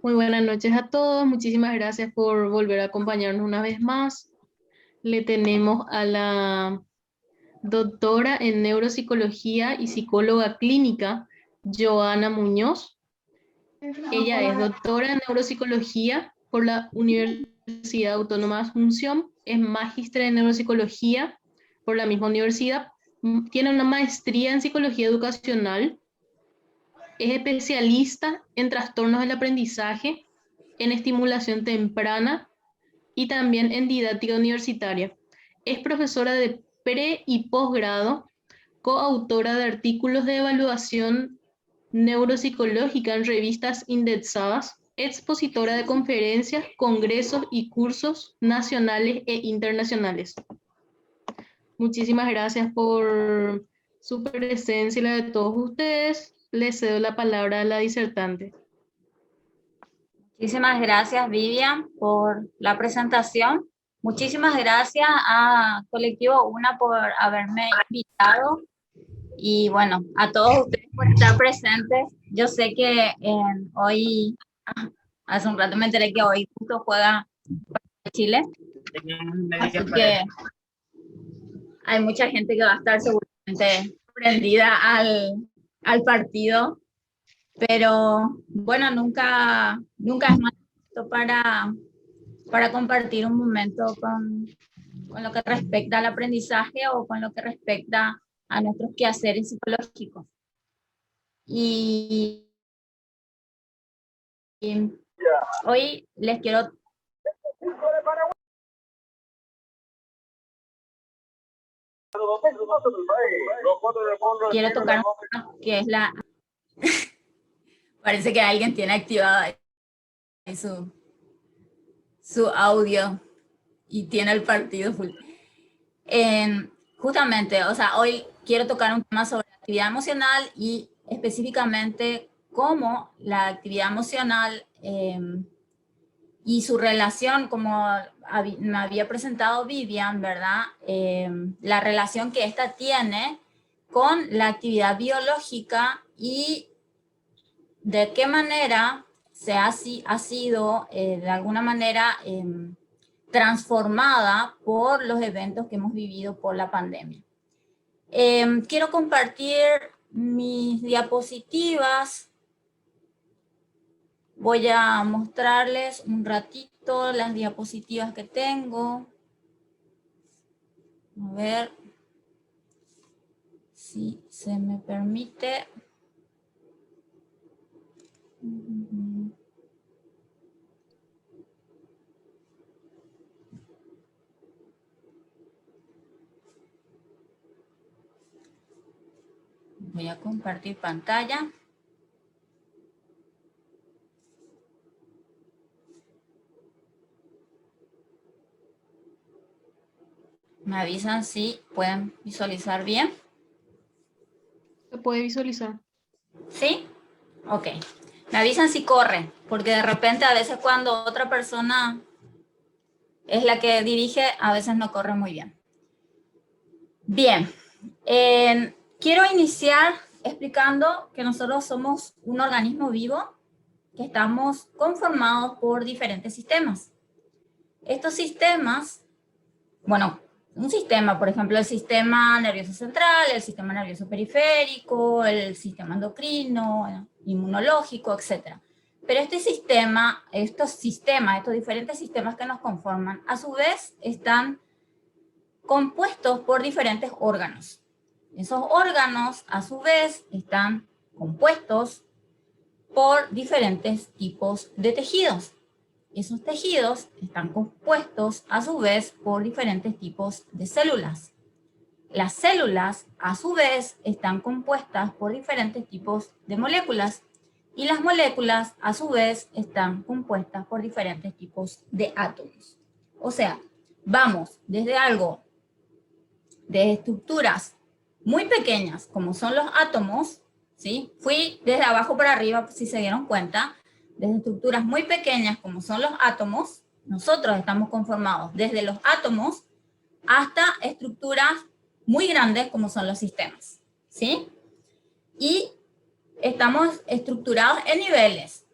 Muy buenas noches a todos. Muchísimas gracias por volver a acompañarnos una vez más. Le tenemos a la doctora en neuropsicología y psicóloga clínica, Joana Muñoz. Ella es doctora en neuropsicología por la Universidad Autónoma de Asunción, es magíster en neuropsicología por la misma universidad, tiene una maestría en psicología educacional, es especialista en trastornos del aprendizaje, en estimulación temprana y también en didáctica universitaria. Es profesora de pre y posgrado, coautora de artículos de evaluación neuropsicológica en revistas indexadas, expositora de conferencias, congresos y cursos nacionales e internacionales. Muchísimas gracias por su presencia y la de todos ustedes. Les cedo la palabra a la disertante. Muchísimas gracias, Vivian, por la presentación. Muchísimas gracias a Colectivo UNA por haberme invitado. Y bueno, a todos ustedes por estar presentes. Yo sé que hoy, hace un rato me enteré que hoy justo juega Chile. Así que hay mucha gente que va a estar seguramente prendida al partido. Pero bueno, nunca es mal para compartir un momento con lo que respecta al aprendizaje o con lo que respecta a nuestros quehaceres psicológicos. Y hoy les quiero tocar un tema que es la... Parece que alguien tiene activado su audio y tiene el partido full. Justamente, o sea, hoy quiero tocar un tema sobre la actividad emocional y específicamente cómo la actividad emocional y su relación, como me había presentado Vivian, ¿verdad? La relación que esta tiene con la actividad biológica y de qué manera ha sido de alguna manera transformada por los eventos que hemos vivido por la pandemia. Quiero compartir mis diapositivas. Voy a mostrarles un ratito las diapositivas que tengo. A ver si se me permite. Voy a compartir pantalla. Me avisan si pueden visualizar bien. ¿Se puede visualizar? ¿Sí? Ok. Me avisan si corre, porque de repente a veces cuando otra persona es la que dirige, a veces no corre muy bien. Bien. Quiero iniciar explicando que nosotros somos un organismo vivo que estamos conformados por diferentes sistemas. Estos sistemas, bueno, un sistema, por ejemplo, el sistema nervioso central, el sistema nervioso periférico, el sistema endocrino, inmunológico, etc. Pero este sistema, estos diferentes sistemas que nos conforman, a su vez están compuestos por diferentes órganos. Esos órganos, a su vez, están compuestos por diferentes tipos de tejidos. Esos tejidos están compuestos, a su vez, por diferentes tipos de células. Las células, a su vez, están compuestas por diferentes tipos de moléculas. Y las moléculas, a su vez, están compuestas por diferentes tipos de átomos. O sea, vamos desde de estructuras muy pequeñas, como son los átomos, ¿sí? Fui desde abajo para arriba, si se dieron cuenta, desde estructuras muy pequeñas, como son los átomos. Nosotros estamos conformados desde los átomos hasta estructuras muy grandes, como son los sistemas, ¿sí? Y estamos estructurados en niveles.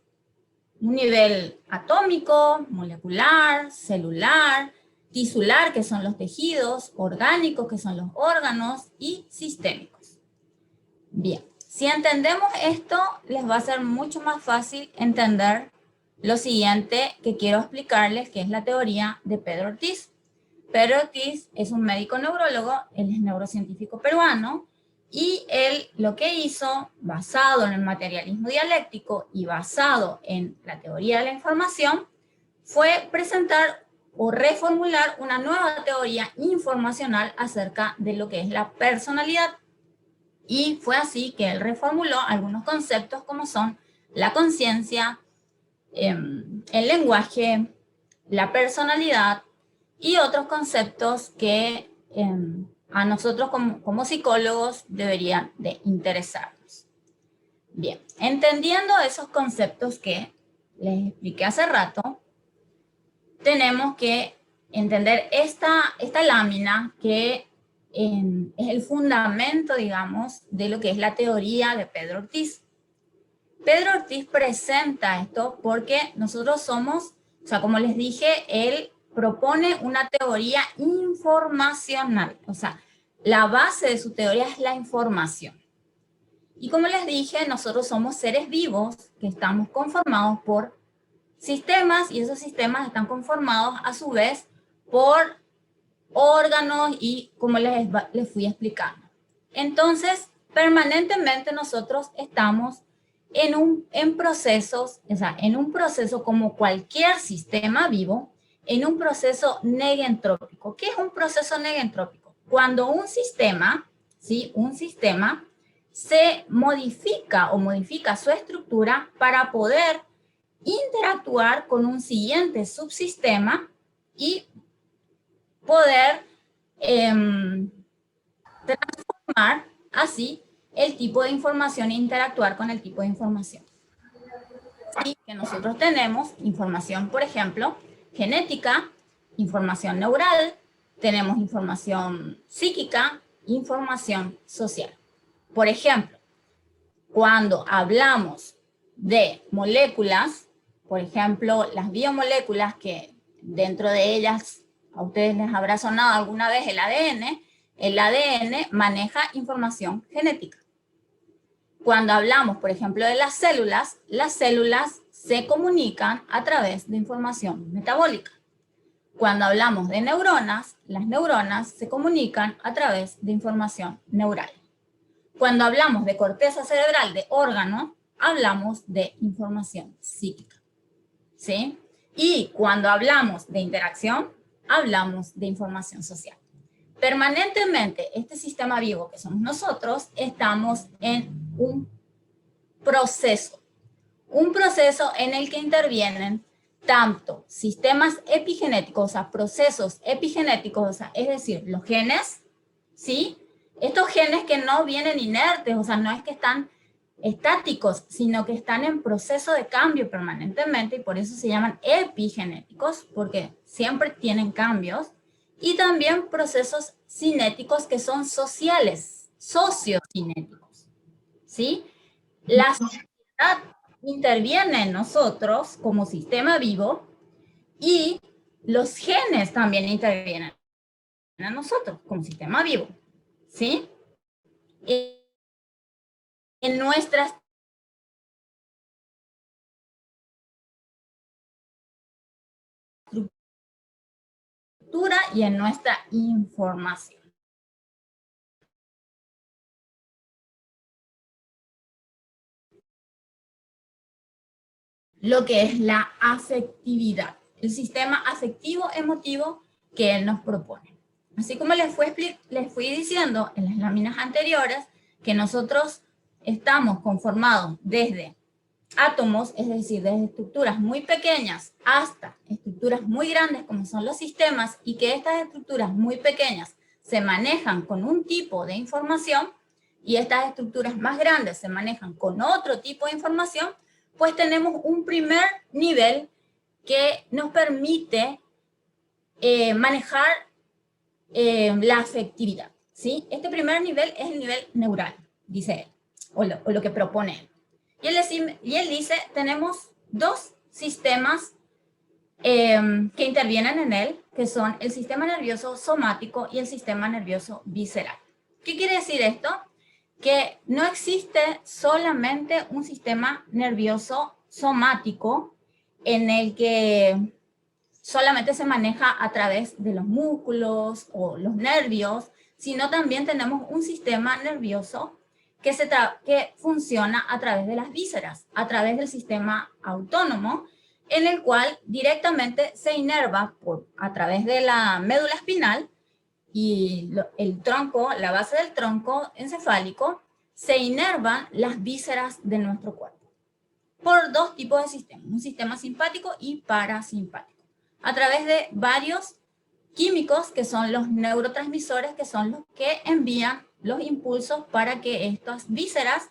un nivel atómico, molecular, celular, tisular, que son los tejidos, orgánicos, que son los órganos, y sistémicos. Bien, si entendemos esto, les va a ser mucho más fácil entender lo siguiente que quiero explicarles, que es la teoría de Pedro Ortiz. Pedro Ortiz es un médico neurólogo, él es neurocientífico peruano, y él lo que hizo, basado en el materialismo dialéctico y basado en la teoría de la información, fue presentar o reformular una nueva teoría informacional acerca de lo que es la personalidad. Y fue así que él reformuló algunos conceptos como son la conciencia, el lenguaje, la personalidad y otros conceptos que a nosotros como psicólogos deberían de interesarnos. Bien, entendiendo esos conceptos que les expliqué hace rato, tenemos que entender esta lámina que es el fundamento, digamos, de lo que es la teoría de Pedro Ortiz. Pedro Ortiz presenta esto porque nosotros somos, o sea, como les dije, él propone una teoría informacional. O sea, la base de su teoría es la información. Y como les dije, nosotros somos seres vivos que estamos conformados por sistemas, y esos sistemas están conformados a su vez por órganos y como les fui explicando. Entonces, permanentemente nosotros estamos en procesos, o sea, en un proceso como cualquier sistema vivo, en un proceso negentrópico. ¿Qué es un proceso negentrópico? Cuando un sistema, ¿sí? Un sistema se modifica o modifica su estructura para poder interactuar con un siguiente subsistema y poder transformar así el tipo de información e interactuar con el tipo de información. Así que nosotros tenemos información, por ejemplo, genética, información neural, tenemos información psíquica, información social. Por ejemplo, cuando hablamos de moléculas, por ejemplo, las biomoléculas, que dentro de ellas a ustedes les habrá sonado alguna vez el ADN maneja información genética. Cuando hablamos, por ejemplo, de las células se comunican a través de información metabólica. Cuando hablamos de neuronas, las neuronas se comunican a través de información neural. Cuando hablamos de corteza cerebral de órgano, hablamos de información psíquica, ¿sí? Y cuando hablamos de interacción, hablamos de información social. Permanentemente, este sistema vivo que somos nosotros, estamos en un proceso en el que intervienen tanto sistemas epigenéticos, o sea, procesos epigenéticos, o sea, es decir, los genes, ¿sí? Estos genes que no vienen inertes, o sea, no es que están estáticos, sino que están en proceso de cambio permanentemente, y por eso se llaman epigenéticos, porque siempre tienen cambios, y también procesos cinéticos que son sociales, sociocinéticos, ¿sí? La sociedad interviene en nosotros como sistema vivo, y los genes también intervienen en nosotros como sistema vivo, ¿sí? En nuestras estructura y en nuestra información. Lo que es la afectividad, el sistema afectivo emotivo que él nos propone. Así como les fui diciendo en las láminas anteriores, que nosotros estamos conformados desde átomos, es decir, desde estructuras muy pequeñas hasta estructuras muy grandes como son los sistemas, y que estas estructuras muy pequeñas se manejan con un tipo de información y estas estructuras más grandes se manejan con otro tipo de información, pues tenemos un primer nivel que nos permite manejar la afectividad, ¿sí? Este primer nivel es el nivel neural, dice él, o lo que propone él. Y él dice, tenemos dos sistemas que intervienen en él, que son el sistema nervioso somático y el sistema nervioso visceral. ¿Qué quiere decir esto? Que no existe solamente un sistema nervioso somático en el que solamente se maneja a través de los músculos o los nervios, sino también tenemos un sistema nervioso que funciona a través de las vísceras, a través del sistema autónomo, en el cual directamente se inerva a través de la médula espinal y el tronco, la base del tronco encefálico, se inervan las vísceras de nuestro cuerpo por dos tipos de sistemas, un sistema simpático y parasimpático, a través de varios químicos que son los neurotransmisores, que son los que envían los impulsos para que estas vísceras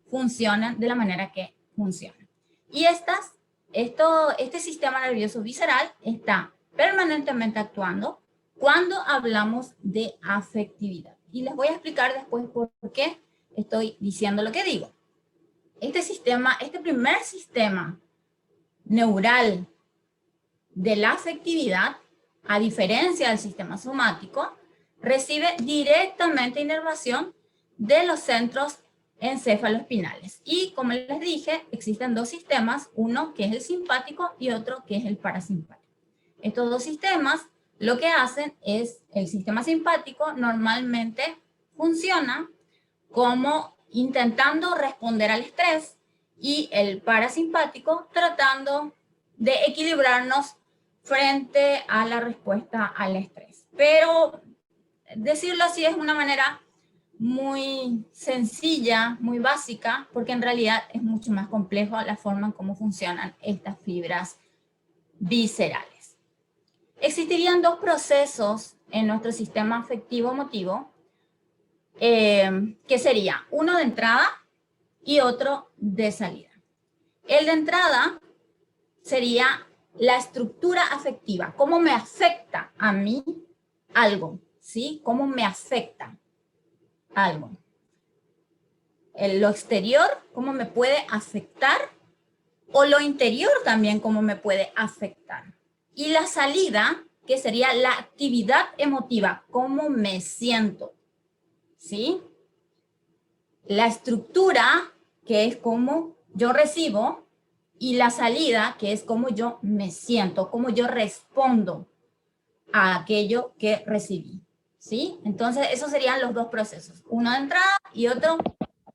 funcionen de la manera que funcionan. Y este sistema nervioso visceral está permanentemente actuando cuando hablamos de afectividad. Y les voy a explicar después por qué estoy diciendo lo que digo. Este primer sistema neural de la afectividad, a diferencia del sistema somático, recibe directamente inervación de los centros encéfaloespinales. Y como les dije, existen dos sistemas, uno que es el simpático y otro que es el parasimpático. Estos dos sistemas lo que hacen es, el sistema simpático normalmente funciona como intentando responder al estrés y el parasimpático tratando de equilibrarnos frente a la respuesta al estrés. Pero decirlo así es una manera muy sencilla, muy básica, porque en realidad es mucho más complejo la forma en cómo funcionan estas fibras viscerales. Existirían dos procesos en nuestro sistema afectivo-emotivo, que sería uno de entrada y otro de salida. El de entrada sería la estructura afectiva, cómo me afecta a mí algo, ¿sí? Cómo me afecta algo. Lo exterior, cómo me puede afectar, o lo interior también, cómo me puede afectar. Y la salida, que sería la actividad emotiva, cómo me siento, ¿sí? La estructura, que es cómo yo recibo, y la salida, que es cómo yo me siento, cómo yo respondo a aquello que recibí, ¿sí? Entonces, esos serían los dos procesos, uno de entrada y otro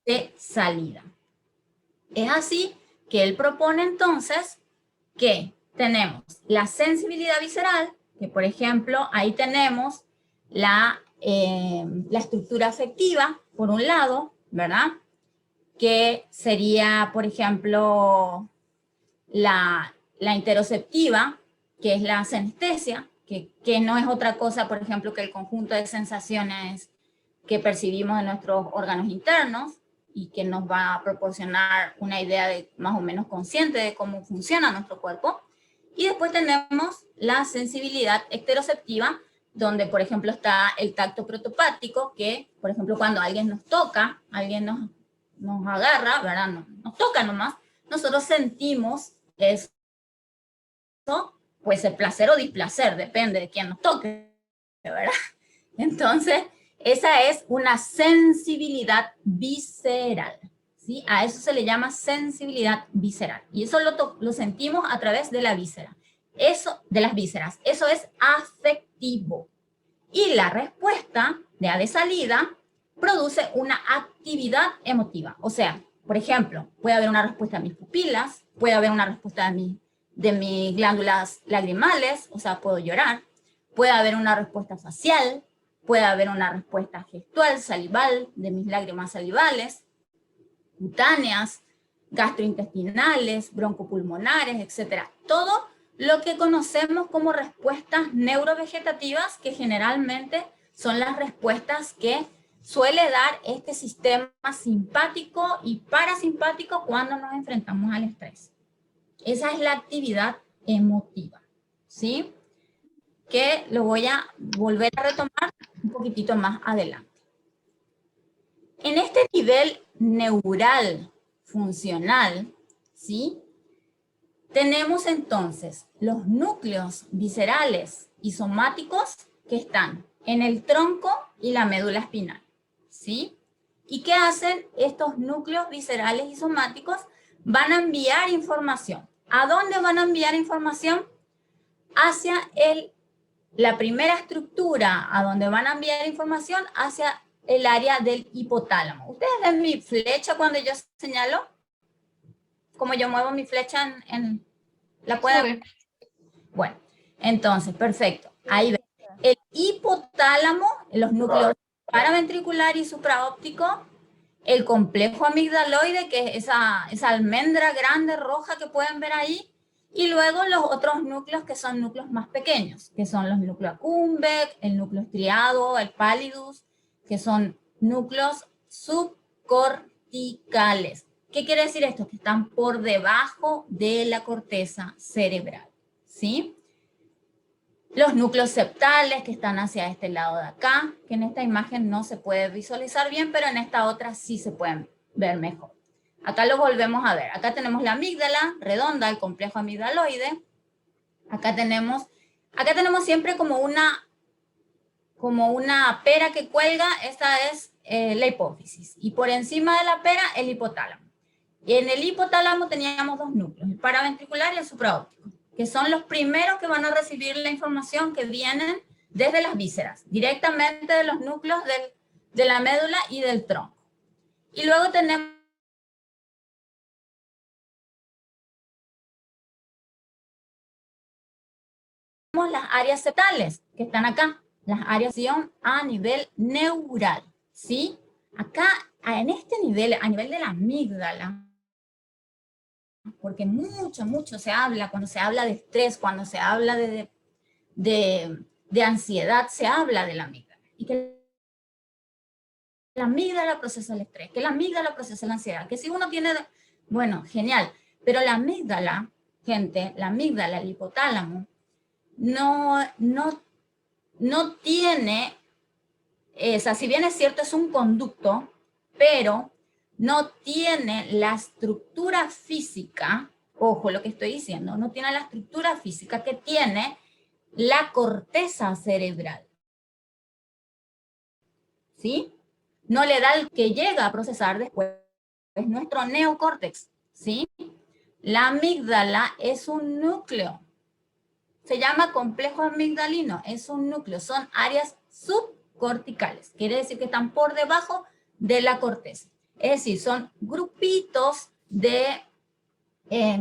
de salida. Es así que él propone entonces que tenemos la sensibilidad visceral, que por ejemplo, ahí tenemos la estructura afectiva, por un lado, ¿verdad? Que sería, por ejemplo, la interoceptiva, que es la senestesia, que no es otra cosa, por ejemplo, que el conjunto de sensaciones que percibimos en nuestros órganos internos y que nos va a proporcionar una idea de más o menos consciente de cómo funciona nuestro cuerpo. Y después tenemos la sensibilidad ecteroceptiva, donde, por ejemplo, está el tacto protopático, que, por ejemplo, cuando alguien nos toca, alguien nos agarra, ¿verdad? Nos toca nomás, nosotros sentimos eso, pues el placer o displacer, depende de quién nos toque, ¿verdad? Entonces, esa es una sensibilidad visceral, ¿sí? A eso se le llama sensibilidad visceral. Y eso lo sentimos a través de la víscera. Eso, de las vísceras. Eso es afectivo. Y la respuesta de salida produce una actividad emotiva. O sea, por ejemplo, puede haber una respuesta de mis pupilas, puede haber una respuesta de mis glándulas lagrimales, o sea, puedo llorar, puede haber una respuesta facial, puede haber una respuesta gestual, salival, de mis lágrimas salivales, cutáneas, gastrointestinales, broncopulmonares, etc. Todo lo que conocemos como respuestas neurovegetativas, que generalmente son las respuestas que suele dar este sistema simpático y parasimpático cuando nos enfrentamos al estrés. Esa es la actividad emotiva, ¿sí? Que lo voy a volver a retomar un poquitito más adelante. En este nivel neural funcional, ¿sí? Tenemos entonces los núcleos viscerales y somáticos que están en el tronco y la médula espinal, ¿sí? ¿Y qué hacen estos núcleos viscerales y somáticos? Van a enviar información. ¿A dónde van a enviar información? Hacia la primera estructura a donde van a enviar información, hacia el área del hipotálamo. ¿Ustedes ven mi flecha cuando yo señalo? ¿Cómo yo muevo mi flecha ¿La pueden ver? Bueno, entonces, perfecto. Ahí ven. El hipotálamo, los núcleos paraventricular y supraóptico, el complejo amigdaloide, que es esa almendra grande roja que pueden ver ahí, y luego los otros núcleos que son núcleos más pequeños, que son los núcleos accumbens, el núcleo estriado, el pallidus, que son núcleos subcorticales. ¿Qué quiere decir esto? Que están por debajo de la corteza cerebral, ¿sí? Los núcleos septales que están hacia este lado de acá, que en esta imagen no se puede visualizar bien, pero en esta otra sí se pueden ver mejor. Acá lo volvemos a ver. Acá tenemos la amígdala redonda, el complejo amigdaloide. Acá tenemos siempre como una pera que cuelga. Esta es la hipófisis. Y por encima de la pera, el hipotálamo. Y en el hipotálamo teníamos dos núcleos, el paraventricular y el supraóptico, que son los primeros que van a recibir la información que vienen desde las vísceras, directamente de los núcleos de la médula y del tronco. Y luego tenemos las áreas septales, que están acá, las áreas a nivel neural, ¿sí? Acá, en este nivel, a nivel de la amígdala, porque mucho se habla, cuando se habla de estrés, cuando se habla de ansiedad, se habla de la amígdala. Y que la amígdala procesa el estrés, que la amígdala procesa la ansiedad, que si uno tiene, bueno, genial, pero la amígdala, gente, la amígdala, el hipotálamo, no tiene, o sea, si bien es cierto, es un conducto, pero no tiene la estructura física, ojo lo que estoy diciendo, no tiene la estructura física que tiene la corteza cerebral. ¿Sí? No le da el que llega a procesar después nuestro neocórtex. ¿Sí? La amígdala es un núcleo. Se llama complejo amigdalino, es un núcleo, son áreas subcorticales. Quiere decir que están por debajo de la corteza. Es decir, son grupitos de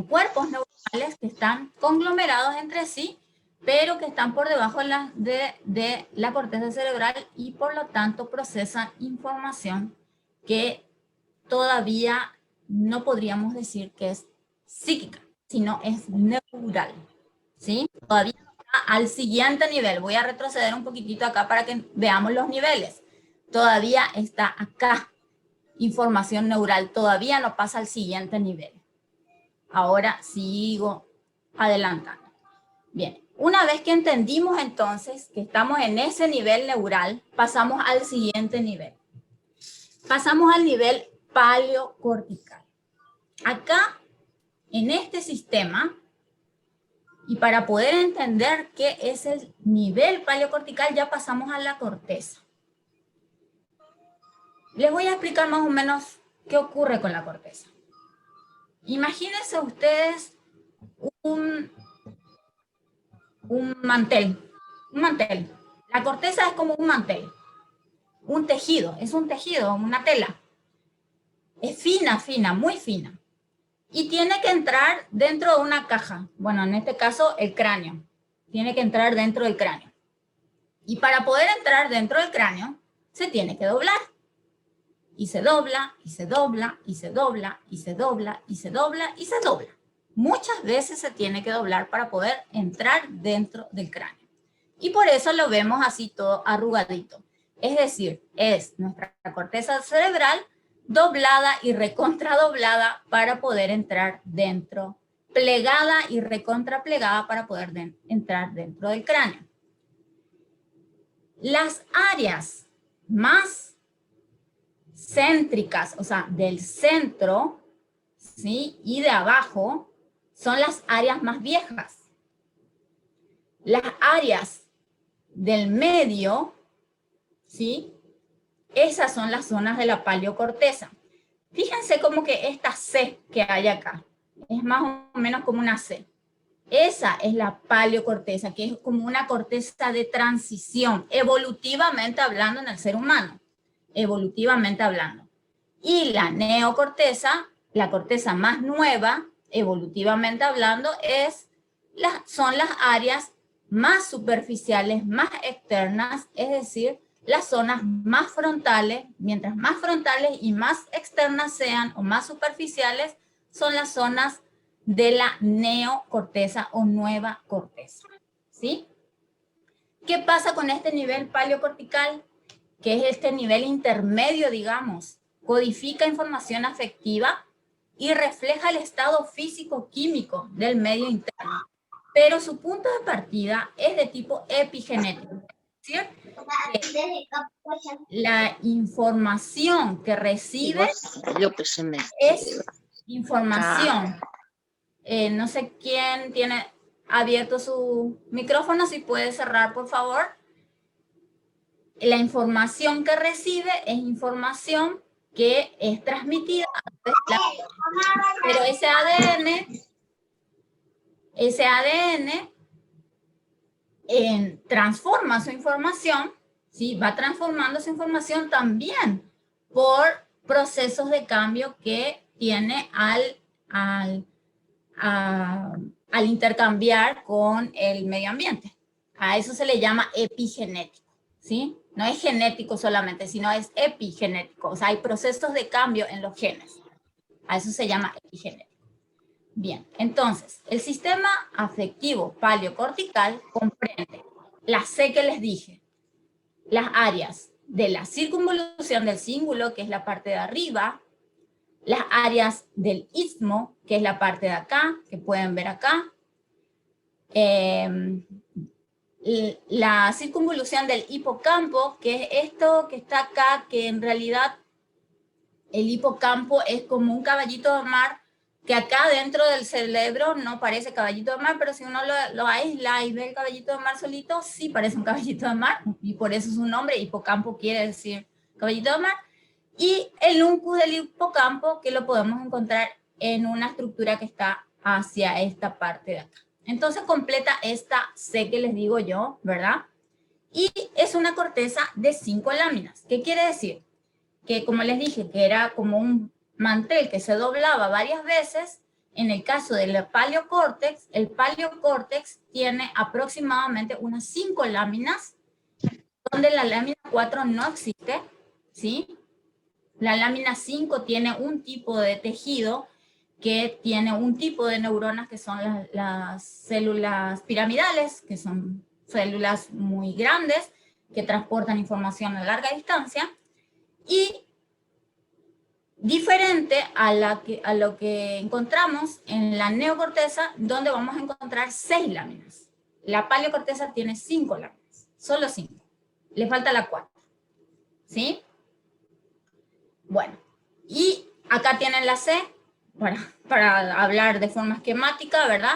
cuerpos neuronales que están conglomerados entre sí, pero que están por debajo de la corteza cerebral y por lo tanto procesan información que todavía no podríamos decir que es psíquica, sino es neural, ¿sí? Todavía está al siguiente nivel. Voy a retroceder un poquitito acá para que veamos los niveles. Todavía está acá, información neural, todavía no pasa al siguiente nivel. Ahora sigo adelantando. Bien, una vez que entendimos entonces que estamos en ese nivel neural, pasamos al siguiente nivel. Pasamos al nivel paleocortical. Acá, en este sistema, y para poder entender qué es el nivel paleocortical, ya pasamos a la corteza. Les voy a explicar más o menos qué ocurre con la corteza. Imagínense ustedes un mantel. La corteza es como un mantel, un tejido, es un tejido, una tela. Es fina, muy fina. Y tiene que entrar dentro de una caja. Bueno, en este caso, el cráneo. Tiene que entrar dentro del cráneo. Y para poder entrar dentro del cráneo, se tiene que doblar. Y se dobla, y se dobla, y se dobla, y se dobla, y se dobla, y se dobla. Muchas veces se tiene que doblar para poder entrar dentro del cráneo. Y por eso lo vemos así todo arrugadito. Es decir, es nuestra corteza cerebral doblada y recontradoblada para poder entrar dentro, plegada y recontraplegada para poder entrar dentro del cráneo. Las áreas más céntricas, o sea, del centro, ¿sí? Y de abajo, son las áreas más viejas. Las áreas del medio, ¿sí? Esas son las zonas de la paleocorteza. Fíjense como que esta C que hay acá, es más o menos como una C. Esa es la paleocorteza, que es como una corteza de transición, evolutivamente hablando en el ser humano, evolutivamente hablando. Y la neocorteza, la corteza más nueva, evolutivamente hablando, son las áreas más superficiales, más externas, es decir, las zonas más frontales. Mientras más frontales y más externas sean o más superficiales, son las zonas de la neocorteza o nueva corteza, ¿sí? ¿Qué pasa con este nivel paleocortical? Que es este nivel intermedio, digamos, codifica información afectiva y refleja el estado físico-químico del medio interno, pero su punto de partida es de tipo epigenético, ¿cierto? La información que recibe es información. No sé quién tiene abierto su micrófono, si puede cerrar, por favor. La información que recibe es información que es transmitida a través de pero ese ADN transforma su información, ¿sí? Va transformando su información también por procesos de cambio que tiene al intercambiar con el medio ambiente. A eso se le llama epigenético, ¿sí? No es genético solamente, sino es epigenético. O sea, hay procesos de cambio en los genes. A eso se llama epigenético. Bien, entonces, el sistema afectivo paleocortical comprende la C que les dije, las áreas de la circunvolución del cíngulo, que es la parte de arriba, las áreas del istmo, que es la parte de acá, que pueden ver acá, la circunvolución del hipocampo, que es esto que está acá, que en realidad el hipocampo es como un caballito de mar, que acá dentro del cerebro no parece caballito de mar, pero si uno lo aísla y ve el caballito de mar solito, sí parece un caballito de mar, y por eso su nombre, hipocampo quiere decir caballito de mar. Y el uncus del hipocampo, que lo podemos encontrar en una estructura que está hacia esta parte de acá. Entonces completa esta C que les digo yo, ¿verdad? Y es una corteza de 5 láminas. ¿Qué quiere decir? Que como les dije, que era como un mantel que se doblaba varias veces. En el caso del paleocórtex, el paleocórtex tiene aproximadamente unas 5 láminas, donde la lámina 4 no existe, ¿sí? La lámina 5 tiene un tipo de tejido que tiene un tipo de neuronas que son las células piramidales, que son células muy grandes, que transportan información a larga distancia, y diferente a lo que encontramos en la neocorteza, donde vamos a encontrar 6 láminas. La paleocorteza tiene 5 láminas, solo 5. Le falta la 4, ¿sí? Bueno, y acá tienen la C, para hablar de forma esquemática, ¿verdad?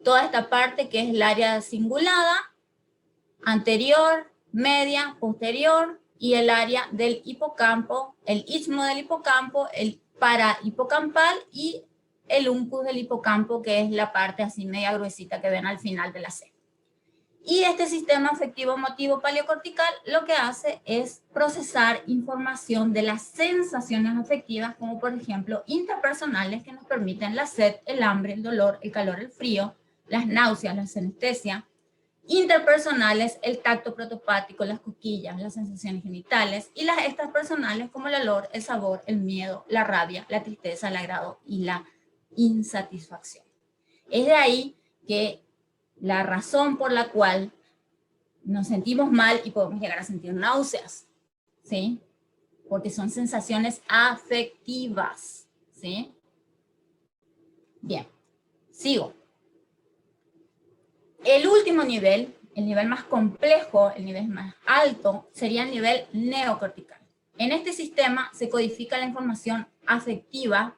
Toda esta parte que es el área cingulada, anterior, media, posterior, y el área del hipocampo, el istmo del hipocampo, el parahipocampal y el uncus del hipocampo, que es la parte así media gruesita que ven al final de la C. Y este sistema afectivo motivo paleocortical lo que hace es procesar información de las sensaciones afectivas, como por ejemplo interpersonales, que nos permiten la sed, el hambre, el dolor, el calor, el frío, las náuseas, la sinestesia. Interpersonales, el tacto protopático, las cosquillas, las sensaciones genitales, y las extrapersonales como el olor, el sabor, el miedo, la rabia, la tristeza, el agrado y la insatisfacción. Es de ahí que la razón por la cual nos sentimos mal y podemos llegar a sentir náuseas, ¿sí? Porque son sensaciones afectivas, ¿sí? Bien, sigo. El último nivel, el nivel más complejo, el nivel más alto, sería el nivel neocortical. En este sistema se codifica la información afectiva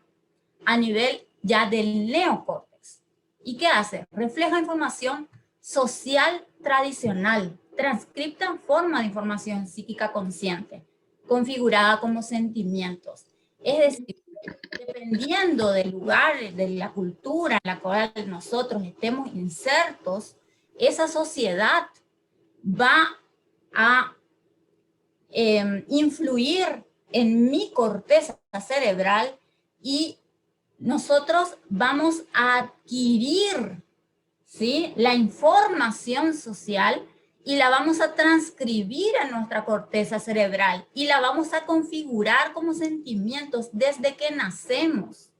a nivel ya del neocórtex. ¿Y qué hace? Refleja información social tradicional, transcripta en forma de información psíquica consciente, configurada como sentimientos. Es decir, dependiendo del lugar, de la cultura en la cual nosotros estemos insertos, esa sociedad va a influir en mi corteza cerebral y nosotros vamos a adquirir, ¿sí?, la información social y la vamos a transcribir en nuestra corteza cerebral y la vamos a configurar como sentimientos desde que nacemos.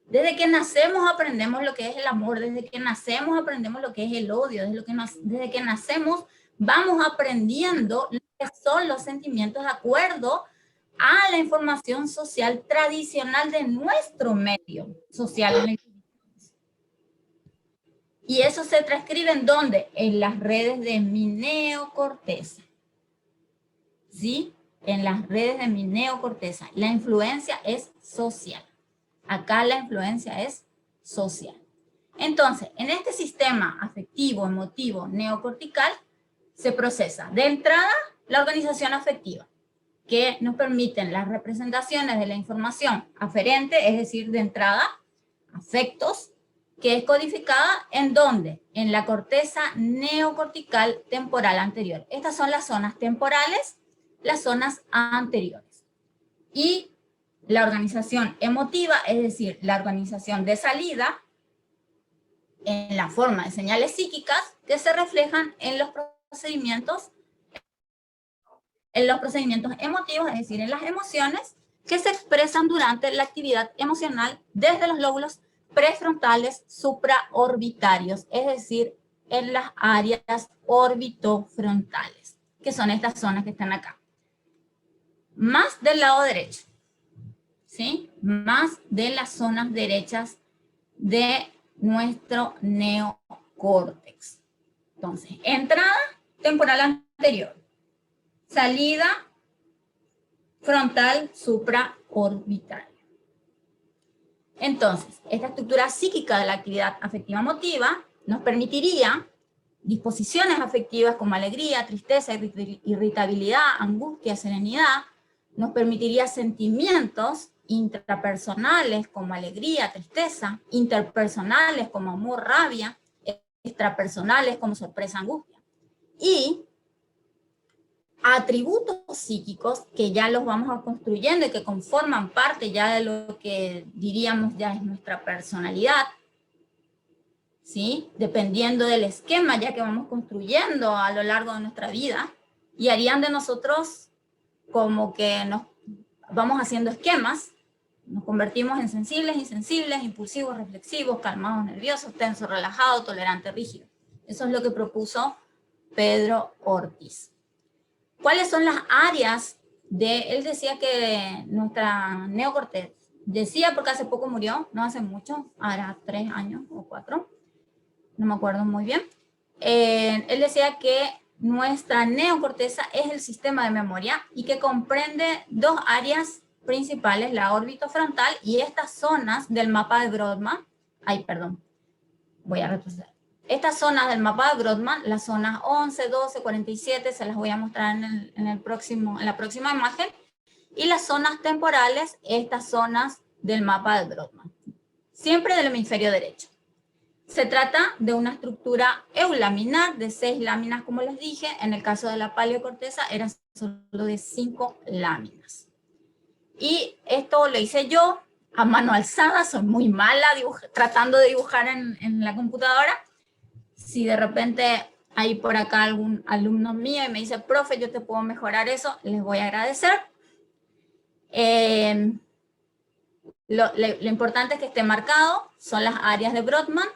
Desde que nacemos aprendemos lo que es el amor, desde que nacemos aprendemos lo que es el odio, desde que nacemos vamos aprendiendo lo que son los sentimientos de acuerdo a la información social tradicional de nuestro medio social en el que vivimos. Y eso se transcribe ¿en dónde? En las redes de mi neocorteza. ¿Sí? En las redes de mi neocorteza. La influencia es social. Acá la influencia es social. Entonces, en este sistema afectivo, emotivo, neocortical, se procesa de entrada la organización afectiva, que nos permiten las representaciones de la información aferente, es decir, de entrada, afectos, que es codificada ¿en dónde? En la corteza neocortical temporal anterior. Estas son las zonas temporales, las zonas anteriores. Y la organización emotiva, es decir, la organización de salida, en la forma de señales psíquicas que se reflejan en los procedimientos emotivos, es decir, en las emociones que se expresan durante la actividad emocional desde los lóbulos prefrontales supraorbitarios, es decir, en las áreas orbitofrontales, que son estas zonas que están acá. Más del lado derecho, ¿sí? Más de las zonas derechas de nuestro neocórtex. Entonces, entrada temporal anterior, salida frontal supraorbitaria. Entonces, esta estructura psíquica de la actividad afectiva emotiva nos permitiría disposiciones afectivas como alegría, tristeza, irritabilidad, angustia, serenidad, nos permitiría sentimientos intrapersonales como alegría, tristeza, interpersonales como amor, rabia, extrapersonales como sorpresa, angustia. Y atributos psíquicos que ya los vamos construyendo y que conforman parte ya de lo que diríamos ya es nuestra personalidad, ¿sí? Dependiendo del esquema ya que vamos construyendo a lo largo de nuestra vida, y harían de nosotros como que nos vamos haciendo esquemas, nos convertimos en sensibles, insensibles, impulsivos, reflexivos, calmados, nerviosos, tensos, relajados, tolerantes, rígidos. Eso es lo que propuso Pedro Ortiz. ¿Cuáles son las áreas de, él decía que nuestra neocorteza, decía porque hace poco murió, no hace mucho, ahora 3 años o 4, no me acuerdo muy bien, él decía que nuestra neocorteza es el sistema de memoria y que comprende 2 áreas principales, la orbitofrontal y estas zonas del mapa de Brodmann. Ay, perdón, voy a retroceder. Estas zonas del mapa de Brodmann, las zonas 11, 12, 47, se las voy a mostrar en la próxima imagen. Y las zonas temporales, estas zonas del mapa de Brodmann. Siempre del hemisferio derecho. Se trata de una estructura eulaminar de 6 láminas, como les dije. En el caso de la paleocorteza era solo de 5 láminas. Y esto lo hice yo a mano alzada, soy muy mala tratando de dibujar en la computadora. Si de repente hay por acá algún alumno mío y me dice, profe, yo te puedo mejorar eso, les voy a agradecer. Lo importante es que esté marcado, son las áreas de Brodmann,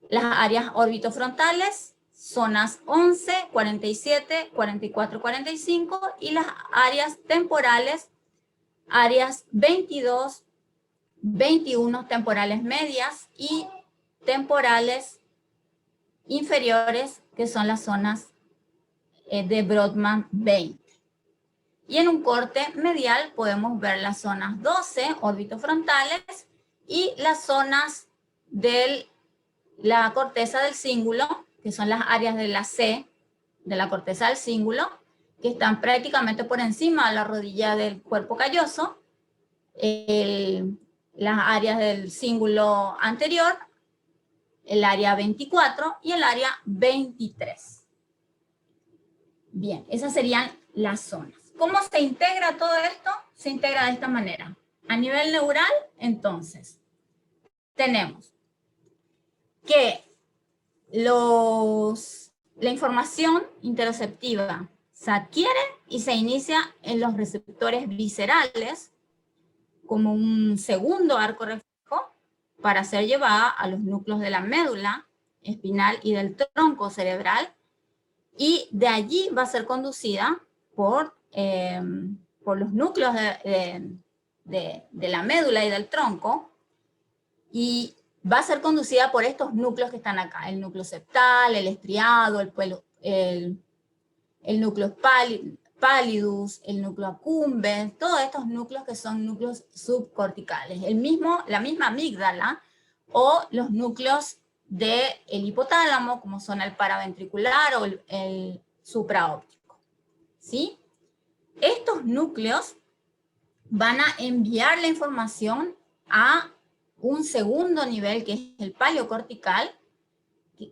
las áreas orbitofrontales, zonas 11, 47, 44, 45, y las áreas temporales, áreas 22, 21 temporales medias y temporales inferiores, que son las zonas de Brodmann 20. Y en un corte medial podemos ver las zonas 12, orbitofrontales, y las zonas del la corteza del cíngulo, que son las áreas de la C, de la corteza del cíngulo, que están prácticamente por encima de la rodilla del cuerpo calloso, las áreas del cíngulo anterior, el área 24 y el área 23. Bien, esas serían las zonas. ¿Cómo se integra todo esto? Se integra de esta manera. A nivel neural, entonces, tenemos que la información interoceptiva se adquiere y se inicia en los receptores viscerales como un segundo arco reflejo para ser llevada a los núcleos de la médula espinal y del tronco cerebral, y de allí va a ser conducida por los núcleos de la médula y del tronco, y va a ser conducida por estos núcleos que están acá, el núcleo septal, el estriado, el núcleo pallidus, el núcleo accumbens, todos estos núcleos que son núcleos subcorticales, la misma amígdala, o los núcleos del hipotálamo, como son el paraventricular o el supraóptico, ¿sí? Estos núcleos van a enviar la información a un segundo nivel, que es el paleocortical,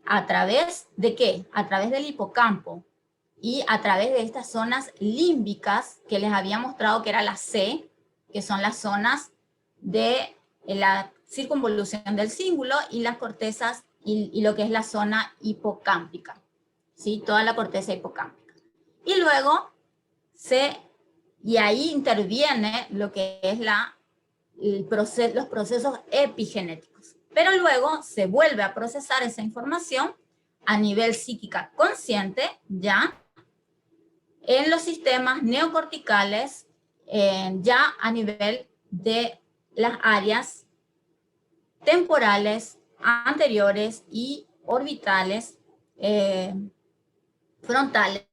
¿a través de qué? A través del hipocampo y a través de estas zonas límbicas que les había mostrado que era la C, que son las zonas de la circunvolución del cíngulo y las cortezas y lo que es la zona hipocámpica, ¿sí? Toda la corteza hipocámpica. Y luego y ahí interviene lo que es los procesos epigenéticos. Pero luego se vuelve a procesar esa información a nivel psíquica consciente, ya en los sistemas neocorticales, ya a nivel de las áreas temporales, anteriores y orbitales, frontales,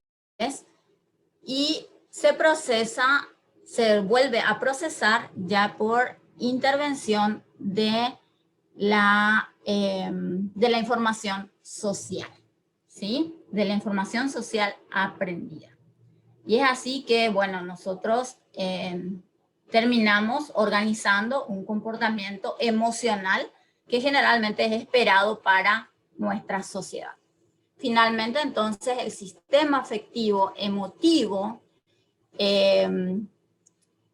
y se vuelve a procesar ya por intervención de la información social, ¿sí? De la información social aprendida. Y es así que, bueno, nosotros terminamos organizando un comportamiento emocional que generalmente es esperado para nuestra sociedad. Finalmente, entonces, el sistema afectivo emotivo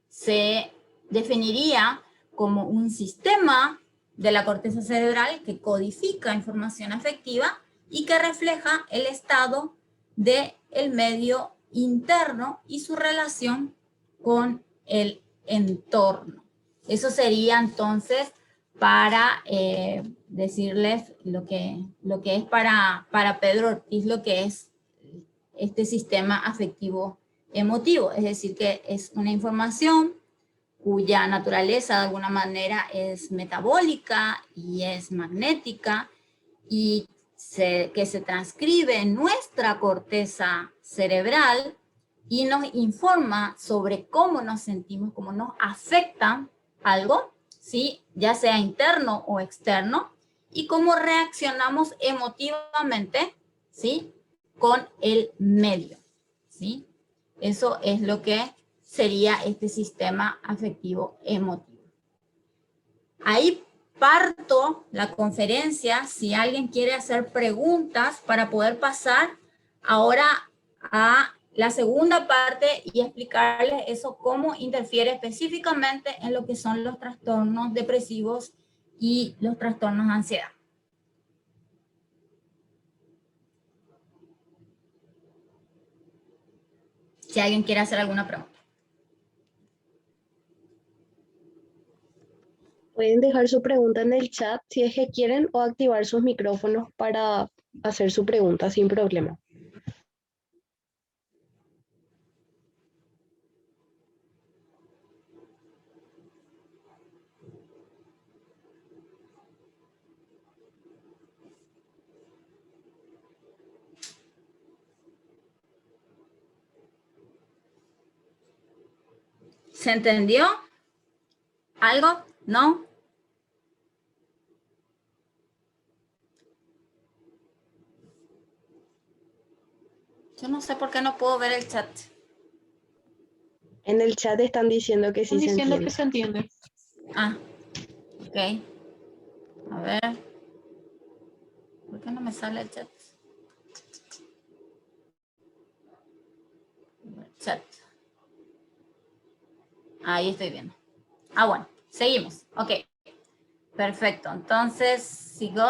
se definiría como un sistema de la corteza cerebral que codifica información afectiva y que refleja el estado del medio interno y su relación con el entorno. Eso sería entonces para decirles lo que es para Pedro Ortiz, lo que es este sistema afectivo emotivo, es decir, que es una información cuya naturaleza de alguna manera es metabólica y es magnética y que se transcribe en nuestra corteza cerebral y nos informa sobre cómo nos sentimos, cómo nos afecta algo, ¿sí? Ya sea interno o externo, y cómo reaccionamos emotivamente, ¿sí? Con el medio, ¿sí? Eso es lo que sería este sistema afectivo emotivo. Ahí parto la conferencia, si alguien quiere hacer preguntas para poder pasar ahora a la segunda parte y explicarles eso, cómo interfiere específicamente en lo que son los trastornos depresivos y los trastornos de ansiedad. Si alguien quiere hacer alguna pregunta. Pueden dejar su pregunta en el chat si es que quieren o activar sus micrófonos para hacer su pregunta sin problema. ¿Se entendió? ¿Algo? ¿No? Yo no sé por qué no puedo ver el chat. En el chat están diciendo que Están sí se diciendo entiende. que se entiende. Ah, ok. A ver. ¿Por qué no me sale el chat? Chat. Ahí estoy viendo. Ah, bueno. Seguimos. Ok. Perfecto. Entonces, sigo.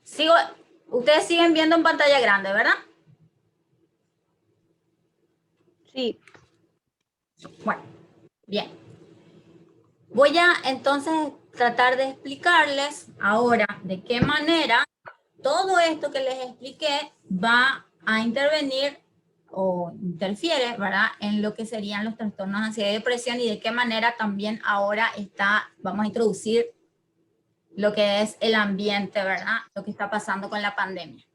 Sigo. Ustedes siguen viendo en pantalla grande, ¿verdad? Sí, Bueno. Bien. Voy a entonces tratar de explicarles ahora de qué manera todo esto que les expliqué va a intervenir o interfiere, ¿verdad?, en lo que serían los trastornos de ansiedad y depresión y de qué manera también ahora vamos a introducir lo que es el ambiente, ¿verdad?, lo que está pasando con la pandemia.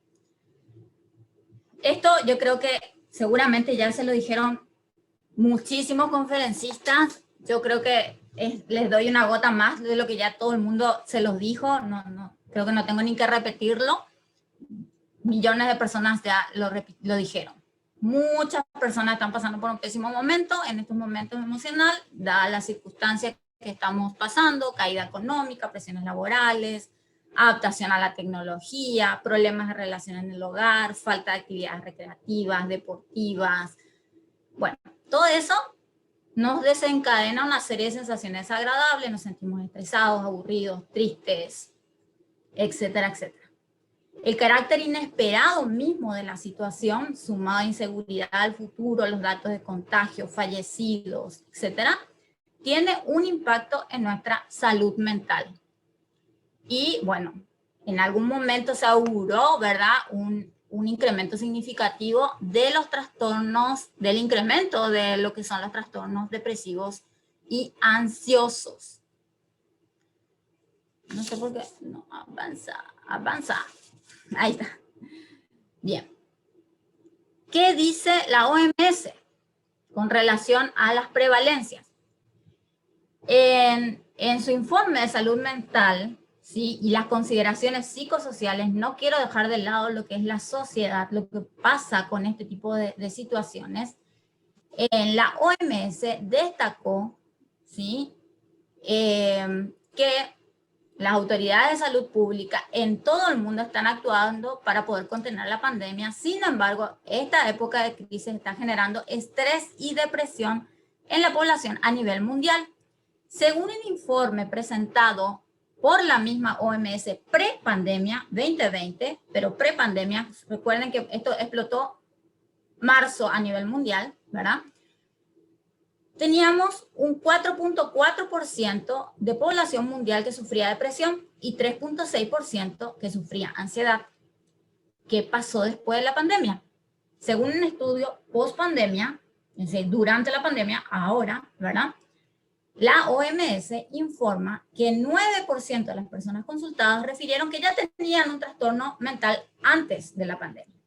Esto yo creo que seguramente ya se lo dijeron muchísimos conferencistas. Yo creo que les doy una gota más de lo que ya todo el mundo se los dijo. Creo que no tengo ni que repetirlo. Millones de personas ya lo dijeron. Muchas personas están pasando por un pésimo momento en estos momentos emocional, dadas las circunstancias que estamos pasando, caída económica, presiones laborales, adaptación a la tecnología, problemas de relación en el hogar, falta de actividades recreativas, deportivas. Bueno, todo eso nos desencadena una serie de sensaciones desagradables, nos sentimos estresados, aburridos, tristes, etcétera, etcétera. El carácter inesperado mismo de la situación, sumado a inseguridad al futuro, los datos de contagio, fallecidos, etcétera, tiene un impacto en nuestra salud mental. Y bueno, en algún momento se auguró, ¿verdad?, un incremento significativo de los trastornos, del incremento de lo que son los trastornos depresivos y ansiosos. No sé por qué, no, avanza. Ahí está. Bien. ¿Qué dice la OMS con relación a las prevalencias? En su informe de salud mental, ¿sí?, y las consideraciones psicosociales, no quiero dejar de lado lo que es la sociedad, lo que pasa con este tipo de situaciones. En la OMS destacó, ¿sí?, que las autoridades de salud pública en todo el mundo están actuando para poder contener la pandemia. Sin embargo, esta época de crisis está generando estrés y depresión en la población a nivel mundial. Según un informe presentado por la misma OMS pre-pandemia 2020, pero pre-pandemia, recuerden que esto explotó marzo a nivel mundial, ¿verdad? Teníamos un 4.4% de población mundial que sufría depresión y 3.6% que sufría ansiedad. ¿Qué pasó después de la pandemia? Según un estudio post-pandemia, es decir, durante la pandemia, ahora, ¿verdad?, la OMS informa que 9% de las personas consultadas refirieron que ya tenían un trastorno mental antes de la pandemia.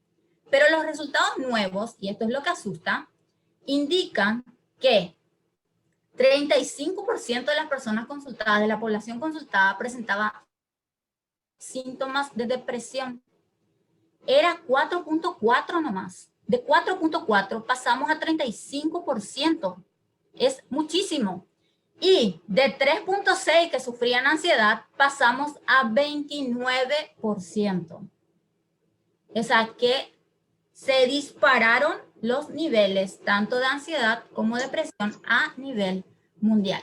Pero los resultados nuevos, y esto es lo que asusta, indican que 35% de las personas consultadas, de la población consultada, presentaba síntomas de depresión. Era 4.4 nomás. De 4.4 pasamos a 35%. Es muchísimo. Y de 3.6 que sufrían ansiedad, pasamos a 29%. O sea que se dispararon los niveles tanto de ansiedad como depresión a nivel mundial.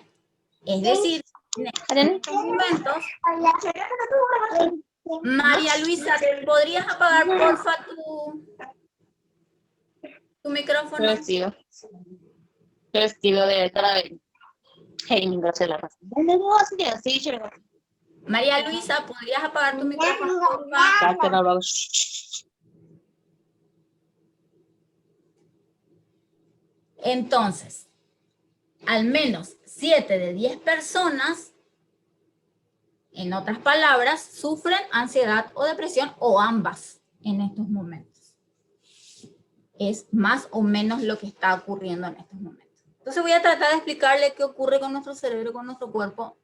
Es decir, en estos momentos, María Luisa, ¿podrías apagar porfa tu micrófono? Estilo de Tarabel. María Luisa, ¿podrías apagar tu micrófono, porfa? Entonces, al menos 7 de 10 personas, en otras palabras, sufren ansiedad o depresión o ambas en estos momentos. Es más o menos lo que está ocurriendo en estos momentos. Entonces voy a tratar de explicarle qué ocurre con nuestro cerebro, con nuestro cuerpo,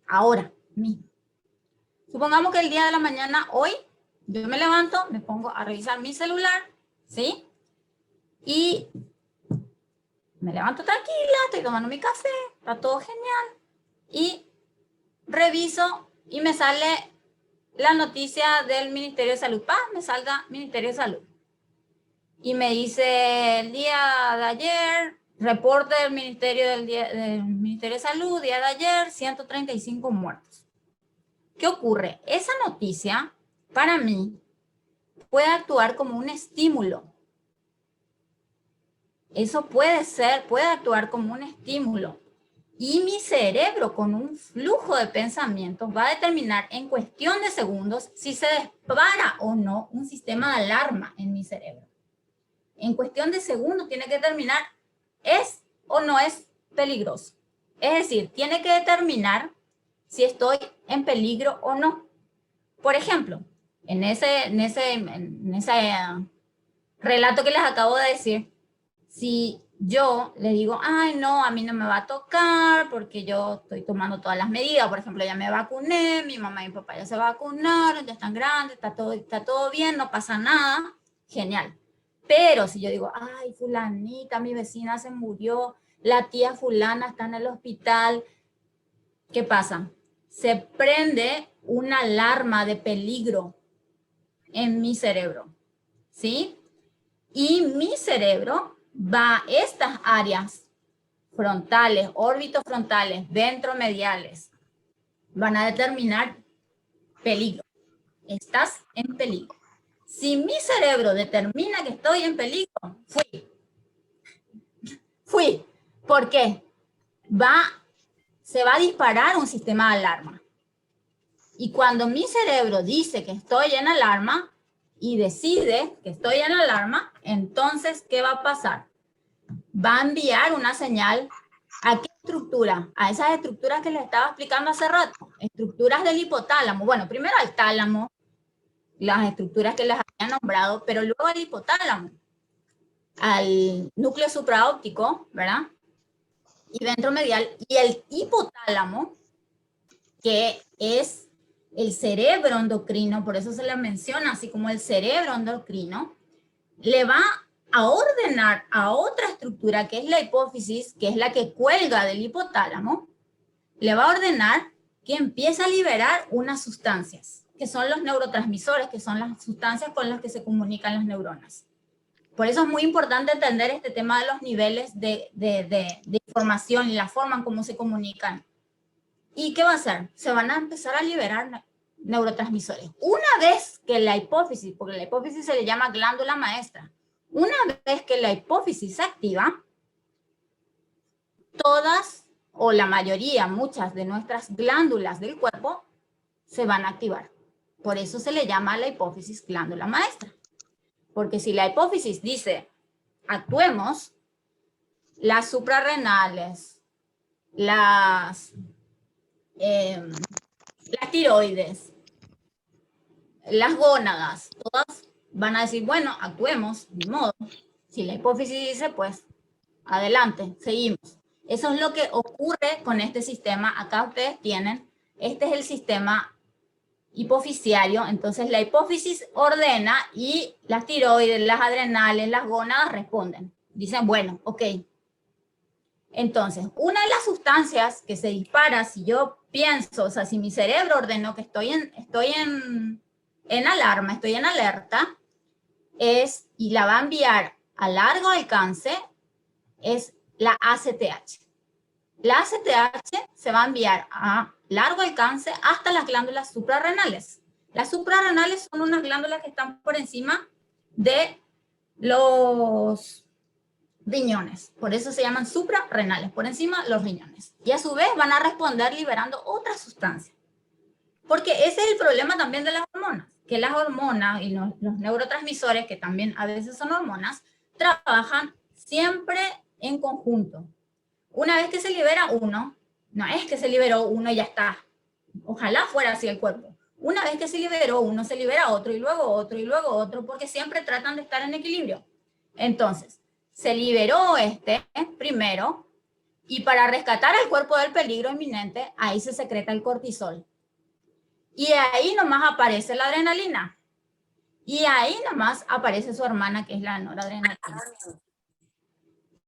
ahora mismo. Supongamos que el día de la mañana, hoy, yo me levanto, me pongo a revisar mi celular, ¿sí? Y me levanto tranquila, estoy tomando mi café, está todo genial. Y reviso y me sale la noticia del Ministerio de Salud. Me salga Ministerio de Salud. Y me dice el día de ayer, reporte del Ministerio de Salud, día de ayer, 135 muertos. ¿Qué ocurre? Esa noticia, para mí, puede actuar como un estímulo. Eso puede actuar como un estímulo. Y mi cerebro, con un flujo de pensamientos, va a determinar en cuestión de segundos si se dispara o no un sistema de alarma en mi cerebro. En cuestión de segundos tiene que determinar es o no es peligroso. Es decir, tiene que determinar si estoy en peligro o no. Por ejemplo, en ese relato que les acabo de decir, si yo le digo, ay, no, a mí no me va a tocar porque yo estoy tomando todas las medidas, por ejemplo, ya me vacuné, mi mamá y mi papá ya se vacunaron, ya están grandes, está todo bien, no pasa nada, genial. Pero si yo digo, ay, fulanita, mi vecina se murió, la tía fulana está en el hospital, ¿qué pasa? Se prende una alarma de peligro en mi cerebro, ¿sí? Y mi cerebro va a estas áreas frontales, órbitos frontales, ventromediales, van a determinar peligro. Estás en peligro. Si mi cerebro determina que estoy en peligro, fui. ¿Por qué? Se va a disparar un sistema de alarma. Y cuando mi cerebro dice que estoy en alarma y decide que estoy en alarma, entonces, ¿qué va a pasar? Va a enviar una señal. ¿A qué estructura? A esas estructuras que les estaba explicando hace rato. Estructuras del hipotálamo. Bueno, primero al tálamo, las estructuras que les había nombrado, pero luego al hipotálamo, al núcleo supraóptico, ¿verdad? Y ventromedial, y el hipotálamo, que es el cerebro endocrino, por eso se le menciona así como el cerebro endocrino, le va a ordenar a otra estructura que es la hipófisis, que es la que cuelga del hipotálamo, le va a ordenar que empiece a liberar unas sustancias, que son los neurotransmisores, que son las sustancias con las que se comunican las neuronas. Por eso es muy importante entender este tema de los niveles de información y la forma en cómo se comunican. ¿Y qué va a hacer? Se van a empezar a liberar neurotransmisores. Una vez que la hipófisis, porque la hipófisis se le llama glándula maestra, una vez que la hipófisis se activa, todas o la mayoría, muchas de nuestras glándulas del cuerpo se van a activar. Por eso se le llama a la hipófisis glándula maestra. Porque si la hipófisis dice, actuemos, las suprarrenales, las tiroides, las gónadas, todas van a decir, bueno, actuemos, ni modo. Si la hipófisis dice, pues, adelante, seguimos. Eso es lo que ocurre con este sistema. Acá ustedes tienen, este es el sistema hipofisiario. Entonces la hipófisis ordena y las tiroides, las adrenales, las gónadas responden. Dicen, bueno, ok. Entonces, una de las sustancias que se dispara si yo pienso, o sea, si mi cerebro ordenó que estoy en alarma, estoy en alerta, y la va a enviar a largo alcance, es la ACTH. La ACTH se va a enviar a largo alcance hasta las glándulas suprarrenales. Las suprarrenales son unas glándulas que están por encima de los riñones. Por eso se llaman suprarrenales, por encima de los riñones. Y a su vez van a responder liberando otras sustancias. Porque ese es el problema también de las hormonas, que las hormonas y los neurotransmisores, que también a veces son hormonas, trabajan siempre en conjunto. Una vez que se libera uno, no es que se liberó uno y ya está. Ojalá fuera así el cuerpo. Una vez que se liberó uno, se libera otro, y luego otro, y luego otro, porque siempre tratan de estar en equilibrio. Entonces, se liberó este primero, y para rescatar al cuerpo del peligro inminente, ahí se secreta el cortisol. Y ahí nomás aparece la adrenalina. Y ahí nomás aparece su hermana, que es la noradrenalina.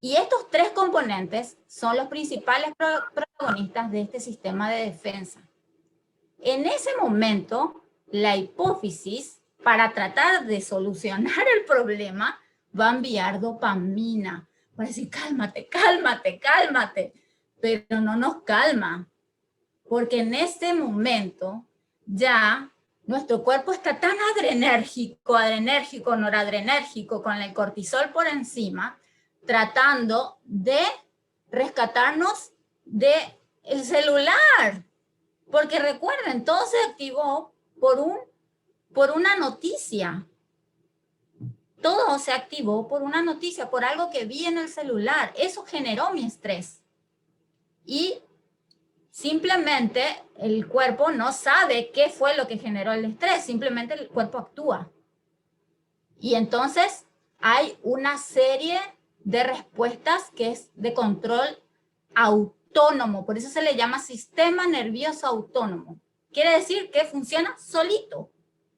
Y estos tres componentes son los principales protagonistas de este sistema de defensa. En ese momento, la hipófisis, para tratar de solucionar el problema, va a enviar dopamina. Va a decir, cálmate, cálmate, cálmate. Pero no nos calma. Porque en este momento ya nuestro cuerpo está tan adrenérgico, noradrenérgico, con el cortisol por encima, tratando de rescatarnos del celular. Porque recuerden, todo se activó por una noticia. Todo se activó por una noticia, por algo que vi en el celular. Eso generó mi estrés. Y simplemente el cuerpo no sabe qué fue lo que generó el estrés, simplemente el cuerpo actúa. Y entonces hay una serie de respuestas que es de control autónomo, por eso se le llama sistema nervioso autónomo. Quiere decir que funciona solito.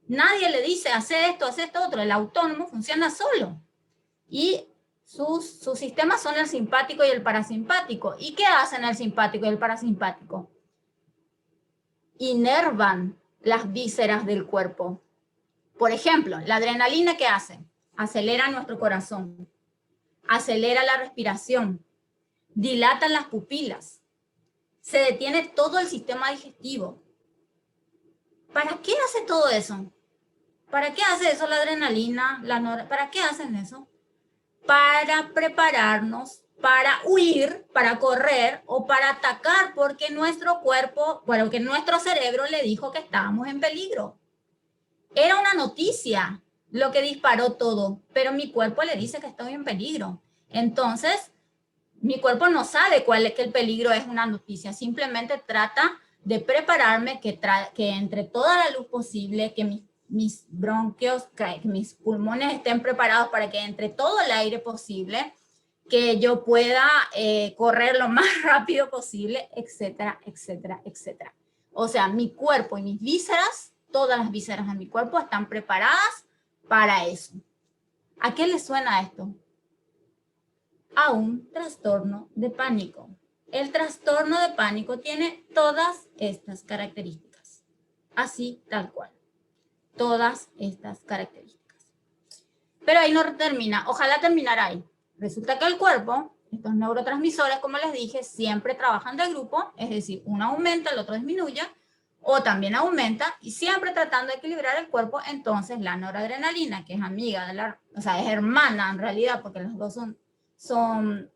Nadie le dice, hace esto otro. El autónomo funciona solo. Y sus sistemas son el simpático y el parasimpático. ¿Y qué hacen el simpático y el parasimpático? Inervan las vísceras del cuerpo. Por ejemplo, la adrenalina, ¿qué hace? Acelera nuestro corazón, acelera la respiración, dilata las pupilas, se detiene todo el sistema digestivo. ¿Para qué hace todo eso? ¿Para qué hace eso la adrenalina, ¿Para qué hacen eso? Para prepararnos, para huir, para correr o para atacar, porque nuestro cuerpo, bueno, que nuestro cerebro le dijo que estábamos en peligro. Era una noticia lo que disparó todo, pero mi cuerpo le dice que estoy en peligro. Entonces, mi cuerpo no sabe cuál es, que el peligro es una noticia, simplemente trata de prepararme, que entre toda la luz posible, que mis bronquios, que mis pulmones estén preparados para que entre todo el aire posible, que yo pueda correr lo más rápido posible, etcétera, etcétera, etcétera. O sea, mi cuerpo y mis vísceras, todas las vísceras de mi cuerpo están preparadas para eso. ¿A qué le suena esto? A un trastorno de pánico. El trastorno de pánico tiene todas estas características. Así, tal cual. Todas estas características. Pero ahí no termina. Ojalá terminara ahí. Resulta que el cuerpo, estos neurotransmisores, como les dije, siempre trabajan de grupo, es decir, uno aumenta, el otro disminuye, o también aumenta, y siempre tratando de equilibrar el cuerpo. Entonces la noradrenalina, que es amiga de o sea, es hermana en realidad, porque los dos son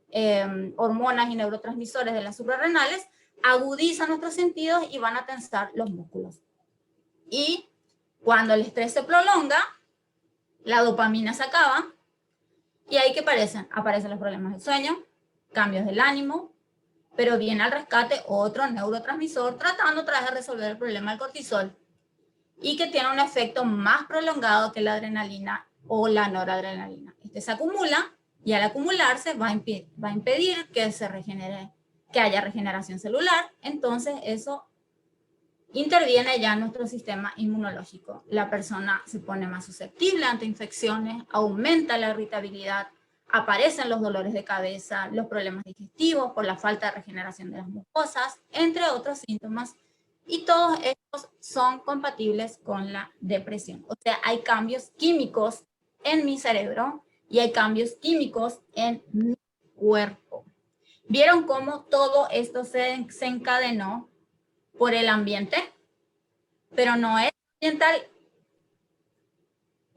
hormonas y neurotransmisores de las suprarrenales, agudizan nuestros sentidos y van a tensar los músculos. Y cuando el estrés se prolonga, la dopamina se acaba, y ahí que aparecen los problemas del sueño, cambios del ánimo, pero viene al rescate otro neurotransmisor tratando otra vez de resolver el problema del cortisol, y que tiene un efecto más prolongado que la adrenalina o la noradrenalina. Este se acumula, y al acumularse va a impedir que se regenere, que haya regeneración celular. Entonces eso interviene ya en nuestro sistema inmunológico. La persona se pone más susceptible ante infecciones, aumenta la irritabilidad, aparecen los dolores de cabeza, los problemas digestivos por la falta de regeneración de las mucosas, entre otros síntomas, y todos estos son compatibles con la depresión. O sea, hay cambios químicos en mi cerebro y hay cambios químicos en mi cuerpo. ¿Vieron cómo todo esto se encadenó por el ambiente? Pero no es ambiental,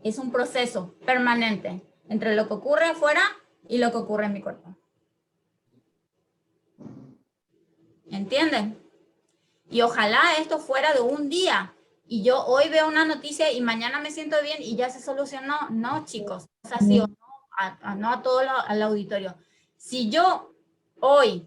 es un proceso permanente entre lo que ocurre afuera y lo que ocurre en mi cuerpo. ¿Entienden? Y ojalá esto fuera de un día, y yo hoy veo una noticia y mañana me siento bien y ya se solucionó. No, chicos, es así, o no, no a todo al auditorio. Si yo hoy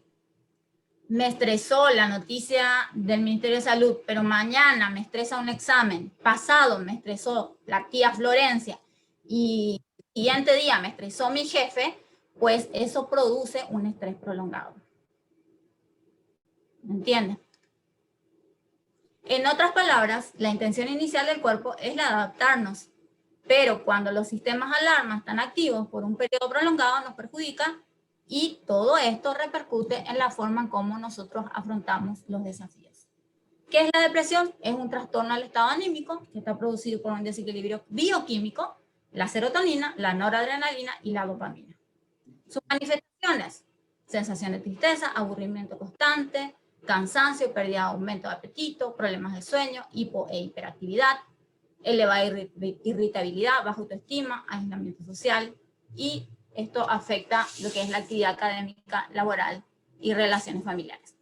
me estresó la noticia del Ministerio de Salud, pero mañana me estresa un examen, pasado me estresó la tía Florencia y el siguiente día me estresó mi jefe, pues eso produce un estrés prolongado. ¿Me entienden? En otras palabras, la intención inicial del cuerpo es la de adaptarnos, pero cuando los sistemas alarma están activos por un periodo prolongado nos perjudica y todo esto repercute en la forma en cómo nosotros afrontamos los desafíos. ¿Qué es la depresión? Es un trastorno del estado anímico que está producido por un desequilibrio bioquímico, la serotonina, la noradrenalina y la dopamina. Sus manifestaciones: sensación de tristeza, aburrimiento constante, cansancio, pérdida de aumento de apetito, problemas de sueño, hipo e hiperactividad, elevada irritabilidad, baja autoestima, aislamiento social, y esto afecta lo que es la actividad académica, laboral y relaciones familiares.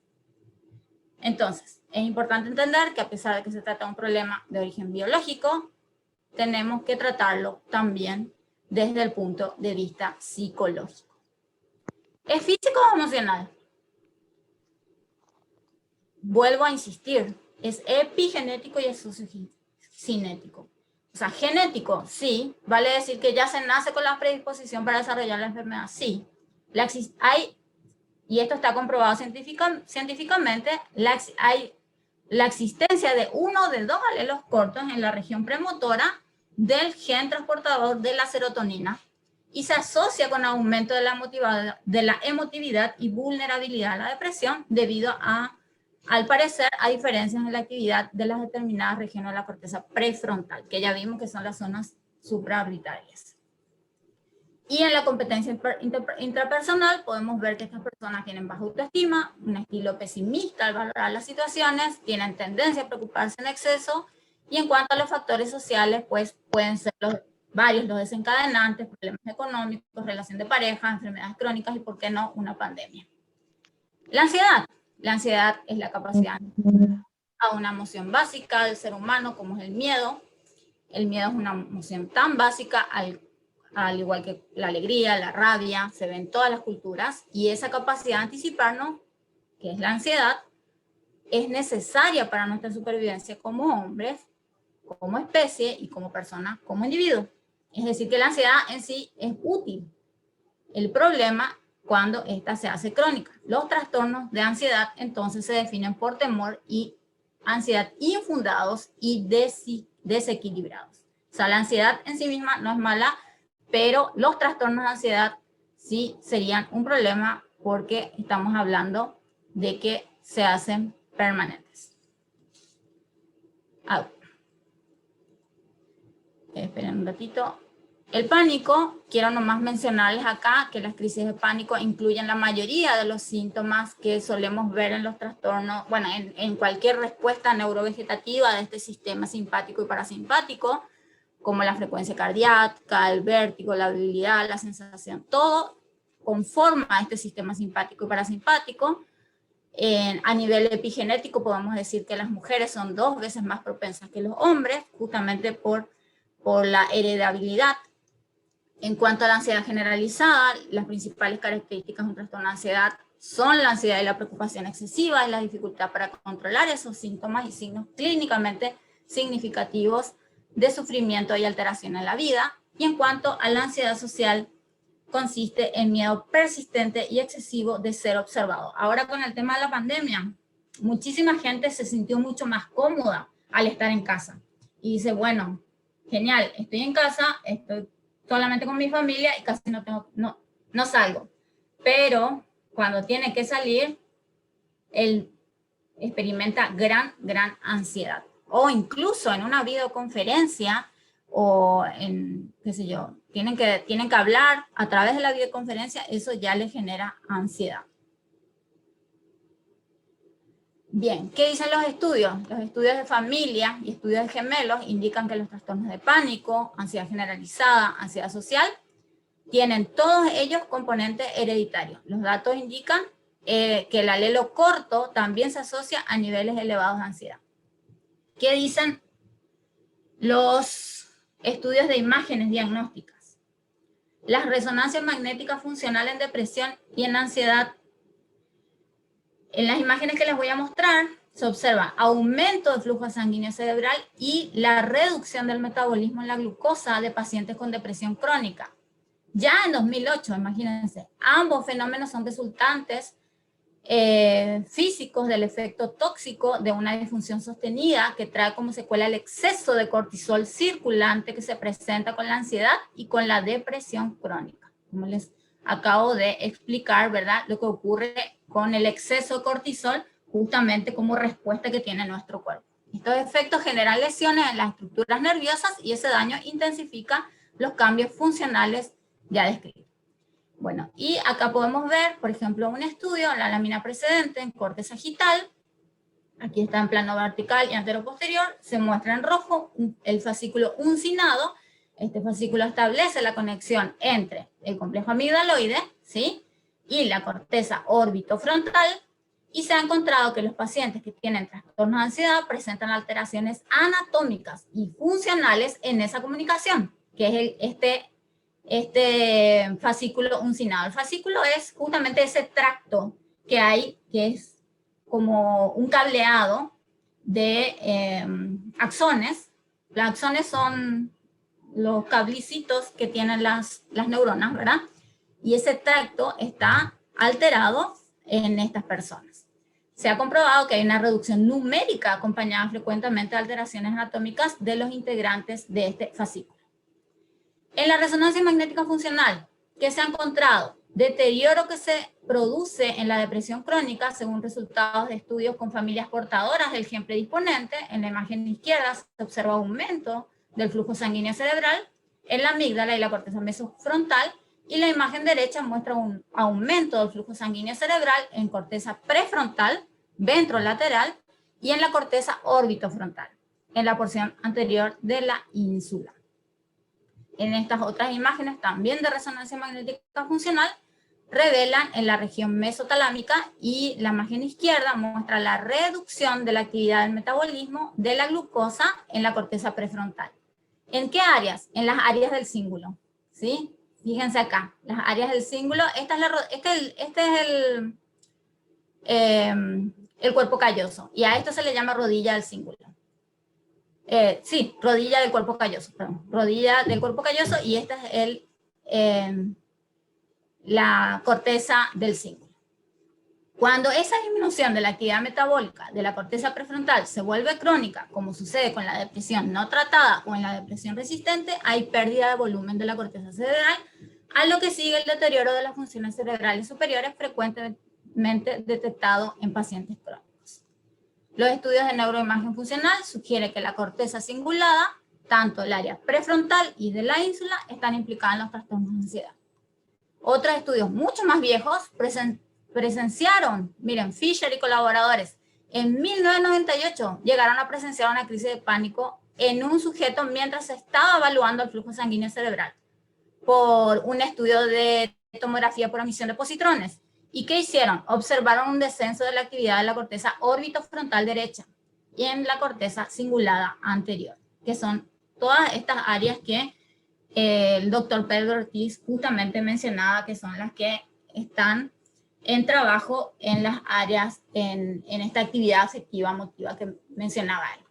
Entonces, es importante entender que a pesar de que se trata de un problema de origen biológico, tenemos que tratarlo también desde el punto de vista psicológico. ¿Es físico o emocional? Vuelvo a insistir, es epigenético y es sociocinético. O sea, genético, sí, vale decir que ya se nace con la predisposición para desarrollar la enfermedad, sí. Y esto está comprobado científicamente, hay la existencia de uno de dos alelos cortos en la región premotora del gen transportador de la serotonina y se asocia con aumento de la emotividad y vulnerabilidad a la depresión debido a, al parecer, a diferencias en la actividad de las determinadas regiones de la corteza prefrontal, que ya vimos que son las zonas supraorbitales. Y en la competencia intrapersonal podemos ver que estas personas tienen baja autoestima, un estilo pesimista al valorar las situaciones, tienen tendencia a preocuparse en exceso, y en cuanto a los factores sociales, pues pueden ser varios los desencadenantes: problemas económicos, relación de pareja, enfermedades crónicas y, por qué no, una pandemia. La ansiedad. La ansiedad es la capacidad a una emoción básica del ser humano, como es el miedo. El miedo es una emoción tan básica al igual que la alegría, la rabia, se ve en todas las culturas, y esa capacidad de anticiparnos, que es la ansiedad, es necesaria para nuestra supervivencia como hombres, como especie y como personas, como individuos. Es decir, que la ansiedad en sí es útil. El problema cuando esta se hace crónica. Los trastornos de ansiedad entonces se definen por temor y ansiedad infundados y desequilibrados. O sea, la ansiedad en sí misma no es mala, pero los trastornos de ansiedad sí serían un problema porque estamos hablando de que se hacen permanentes. Esperen un ratito. El pánico, quiero nomás mencionarles acá que las crisis de pánico incluyen la mayoría de los síntomas que solemos ver en los trastornos, bueno, en cualquier respuesta neurovegetativa de este sistema simpático y parasimpático, como la frecuencia cardíaca, el vértigo, la debilidad, la sensación, todo conforma a este sistema simpático y parasimpático. A nivel epigenético podemos decir que las mujeres son 2 veces más propensas que los hombres, justamente por la heredabilidad. En cuanto a la ansiedad generalizada, las principales características de un trastorno de ansiedad son la ansiedad y la preocupación excesiva, y la dificultad para controlar esos síntomas y signos clínicamente significativos de sufrimiento y alteración en la vida. Y en cuanto a la ansiedad social, consiste en miedo persistente y excesivo de ser observado. Ahora, con el tema de la pandemia, muchísima gente se sintió mucho más cómoda al estar en casa. Y dice, bueno, genial, estoy en casa, estoy solamente con mi familia y casi no salgo. Pero cuando tiene que salir, él experimenta gran ansiedad. O incluso en una videoconferencia o en, qué sé yo, tienen que hablar a través de la videoconferencia, eso ya le genera ansiedad. Bien, ¿qué dicen los estudios? Los estudios de familia y estudios de gemelos indican que los trastornos de pánico, ansiedad generalizada, ansiedad social, tienen todos ellos componentes hereditarios. Los datos indican que el alelo corto también se asocia a niveles elevados de ansiedad. ¿Qué dicen los estudios de imágenes diagnósticas? Las resonancias magnéticas funcionales en depresión y en ansiedad. En las imágenes que les voy a mostrar, se observa aumento de flujo sanguíneo cerebral y la reducción del metabolismo en la glucosa de pacientes con depresión crónica. Ya en 2008, imagínense, ambos fenómenos son resultantes físicos del efecto tóxico de una disfunción sostenida que trae como secuela el exceso de cortisol circulante que se presenta con la ansiedad y con la depresión crónica. Como les acabo de explicar, ¿verdad? Lo que ocurre con el exceso de cortisol justamente como respuesta que tiene nuestro cuerpo. Estos efectos generan lesiones en las estructuras nerviosas y ese daño intensifica los cambios funcionales ya descritos. Bueno, y acá podemos ver, por ejemplo, un estudio en la lámina precedente en corte sagital. Aquí está en plano vertical y anteroposterior. Se muestra en rojo el fascículo uncinado. Este fascículo establece la conexión entre el complejo amigdaloide, ¿sí?, y la corteza orbitofrontal. Y se ha encontrado que los pacientes que tienen trastornos de ansiedad presentan alteraciones anatómicas y funcionales en esa comunicación, que es este fascículo uncinado. El fascículo es justamente ese tracto que hay, que es como un cableado de axones. Los axones son los cablecitos que tienen las neuronas, ¿verdad? Y ese tracto está alterado en estas personas. Se ha comprobado que hay una reducción numérica acompañada frecuentemente de alteraciones anatómicas de los integrantes de este fascículo. En la resonancia magnética funcional, ¿qué se ha encontrado? Deterioro que se produce en la depresión crónica según resultados de estudios con familias portadoras del gen predisponente. En la imagen izquierda se observa aumento del flujo sanguíneo cerebral en la amígdala y la corteza mesofrontal, y la imagen derecha muestra un aumento del flujo sanguíneo cerebral en corteza prefrontal, ventrolateral y en la corteza orbitofrontal, en la porción anterior de la ínsula. En estas otras imágenes, también de resonancia magnética funcional, revelan en la región mesotalámica, y la imagen izquierda muestra la reducción de la actividad del metabolismo de la glucosa en la corteza prefrontal. ¿En qué áreas? En las áreas del cíngulo, ¿sí? Fíjense acá, las áreas del cíngulo. Este es el cuerpo calloso, y a esto se le llama rodilla del cíngulo. Sí, rodilla del cuerpo calloso, perdón. Rodilla del cuerpo calloso, y esta es la corteza del cíngulo. Cuando esa disminución de la actividad metabólica de la corteza prefrontal se vuelve crónica, como sucede con la depresión no tratada o en la depresión resistente, hay pérdida de volumen de la corteza cerebral, a lo que sigue el deterioro de las funciones cerebrales superiores frecuentemente detectado en pacientes crónicos. Los estudios de neuroimagen funcional sugieren que la corteza cingulada, tanto el área prefrontal y de la ínsula, están implicadas en los trastornos de ansiedad. Otros estudios mucho más viejos presenciaron, miren, Fisher y colaboradores, en 1998 llegaron a presenciar una crisis de pánico en un sujeto mientras se estaba evaluando el flujo sanguíneo cerebral por un estudio de tomografía por emisión de positrones. ¿Y qué hicieron? Observaron un descenso de la actividad de la corteza orbitofrontal derecha y en la corteza cingulada anterior, que son todas estas áreas que el doctor Pedro Ortiz justamente mencionaba, que son las que están en trabajo en las áreas, en esta actividad afectiva motiva que mencionaba él.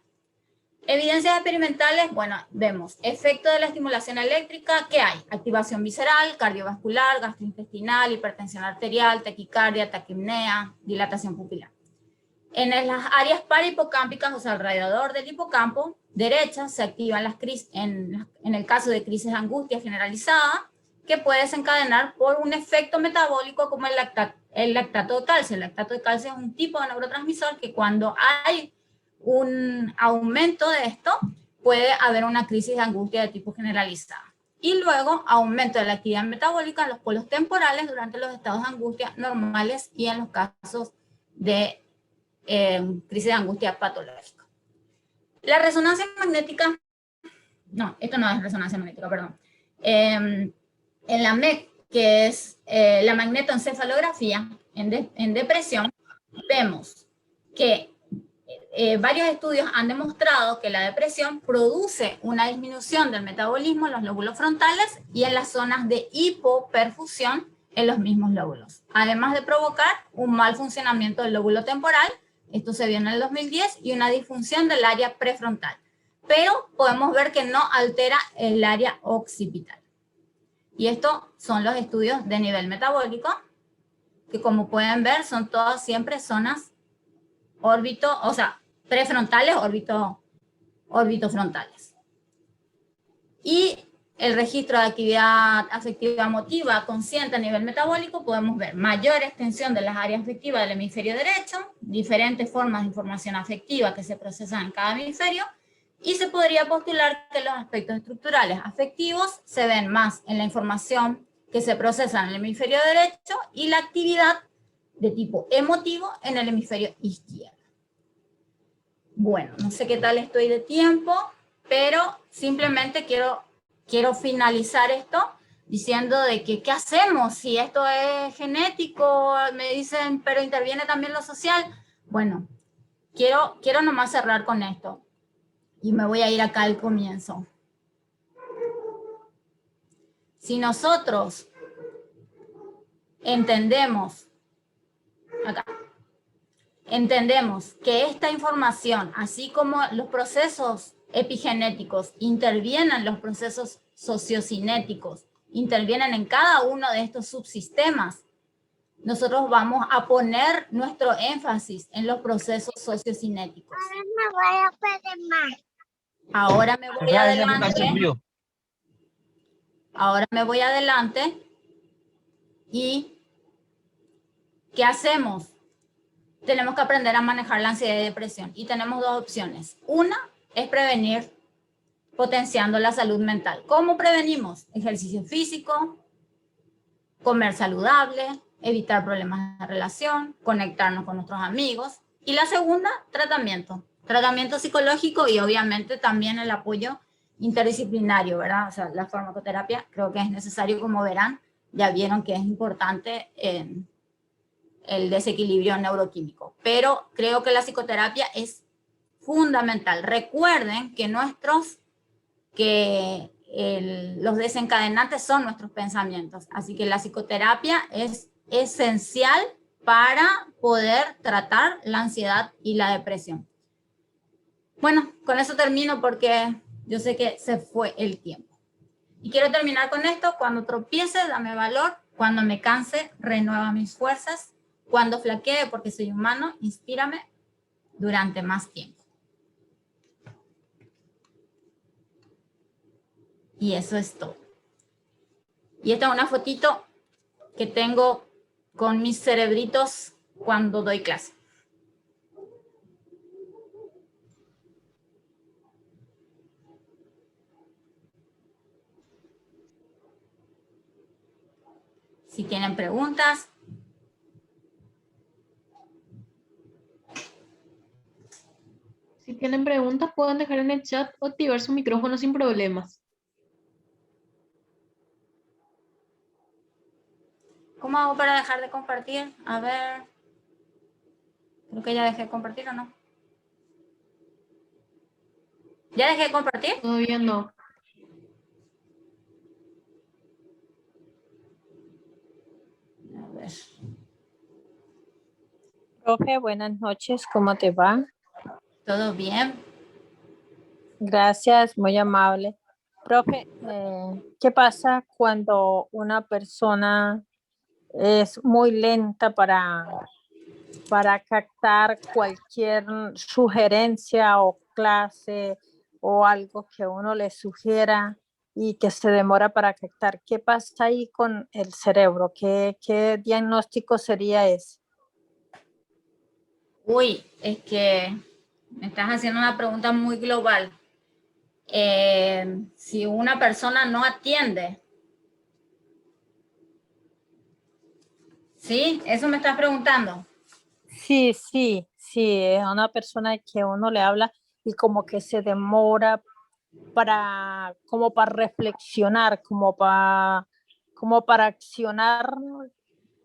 Evidencias experimentales, bueno, vemos efecto de la estimulación eléctrica. ¿Qué hay? Activación visceral, cardiovascular, gastrointestinal, hipertensión arterial, taquicardia, taquipnea, dilatación pupilar. En las áreas parahipocámpicas, o sea, alrededor del hipocampo derecha, se activan las crisis, en el caso de crisis de angustia generalizada, que puede desencadenar por un efecto metabólico como el lactato de calcio. El lactato de calcio es un tipo de neurotransmisor que cuando hay un aumento de esto, puede haber una crisis de angustia de tipo generalizada. Y luego, aumento de la actividad metabólica en los polos temporales durante los estados de angustia normales y en los casos de crisis de angustia patológica. La resonancia magnética, no, esto no es resonancia magnética, perdón. En la MEC, que es la magnetoencefalografía en depresión, vemos que varios estudios han demostrado que la depresión produce una disminución del metabolismo en los lóbulos frontales y en las zonas de hipoperfusión en los mismos lóbulos, además de provocar un mal funcionamiento del lóbulo temporal. Esto se vio en el 2010, y una disfunción del área prefrontal. Pero podemos ver que no altera el área occipital. Y estos son los estudios de nivel metabólico que como pueden ver son todas siempre zonas prefrontales, orbitofrontales. Y el registro de actividad afectiva emotiva consciente a nivel metabólico, podemos ver mayor extensión de las áreas afectivas del hemisferio derecho, diferentes formas de información afectiva que se procesan en cada hemisferio, y se podría postular que los aspectos estructurales afectivos se ven más en la información que se procesa en el hemisferio derecho y la actividad de tipo emotivo en el hemisferio izquierdo. Bueno, no sé qué tal estoy de tiempo, pero simplemente quiero finalizar esto diciendo de que ¿qué hacemos si esto es genético? Me dicen, pero interviene también lo social. Bueno, quiero nomás cerrar con esto. Y me voy a ir acá al comienzo. Si nosotros entendemos que esta información, así como los procesos epigenéticos intervienen en los procesos sociocinéticos, intervienen en cada uno de estos subsistemas, nosotros vamos a poner nuestro énfasis en los procesos sociocinéticos. Ahora me voy adelante. Ahora me voy adelante. ¿Y qué hacemos? Tenemos que aprender a manejar la ansiedad y depresión. Y tenemos dos opciones. Una es prevenir potenciando la salud mental. ¿Cómo prevenimos? Ejercicio físico, comer saludable, evitar problemas de relación, conectarnos con nuestros amigos. Y la segunda, tratamiento. Tratamiento psicológico y obviamente también el apoyo interdisciplinario, ¿verdad? O sea, la farmacoterapia creo que es necesario, como verán, ya vieron que es importante en el desequilibrio neuroquímico. Pero creo que la psicoterapia es fundamental. Recuerden que los desencadenantes son nuestros pensamientos. Así que la psicoterapia es esencial para poder tratar la ansiedad y la depresión. Bueno, con eso termino porque yo sé que se fue el tiempo. Y quiero terminar con esto: cuando tropiece, dame valor; cuando me canse, renueva mis fuerzas; cuando flaquee, porque soy humano, inspírame durante más tiempo. Y eso es todo. Y esta es una fotito que tengo con mis cerebritos cuando doy clase. Si tienen preguntas. Si tienen preguntas, pueden dejar en el chat o activar su micrófono sin problemas. ¿Cómo hago para dejar de compartir? A ver. Creo que ya dejé de compartir, ¿o no? ¿Ya dejé de compartir? Todavía no. A ver. Profe, buenas noches, ¿cómo te va? ¿Todo bien? Gracias, muy amable. Profe, ¿qué pasa cuando una persona es muy lenta para captar cualquier sugerencia o clase o algo que uno le sugiera y que se demora para captar? ¿Qué pasa ahí con el cerebro? ¿Qué diagnóstico sería ese? Uy, es que me estás haciendo una pregunta muy global. Si una persona no atiende, ¿sí? ¿Eso me estás preguntando? Sí, es una persona que uno le habla y como que se demora como para reflexionar, como para accionar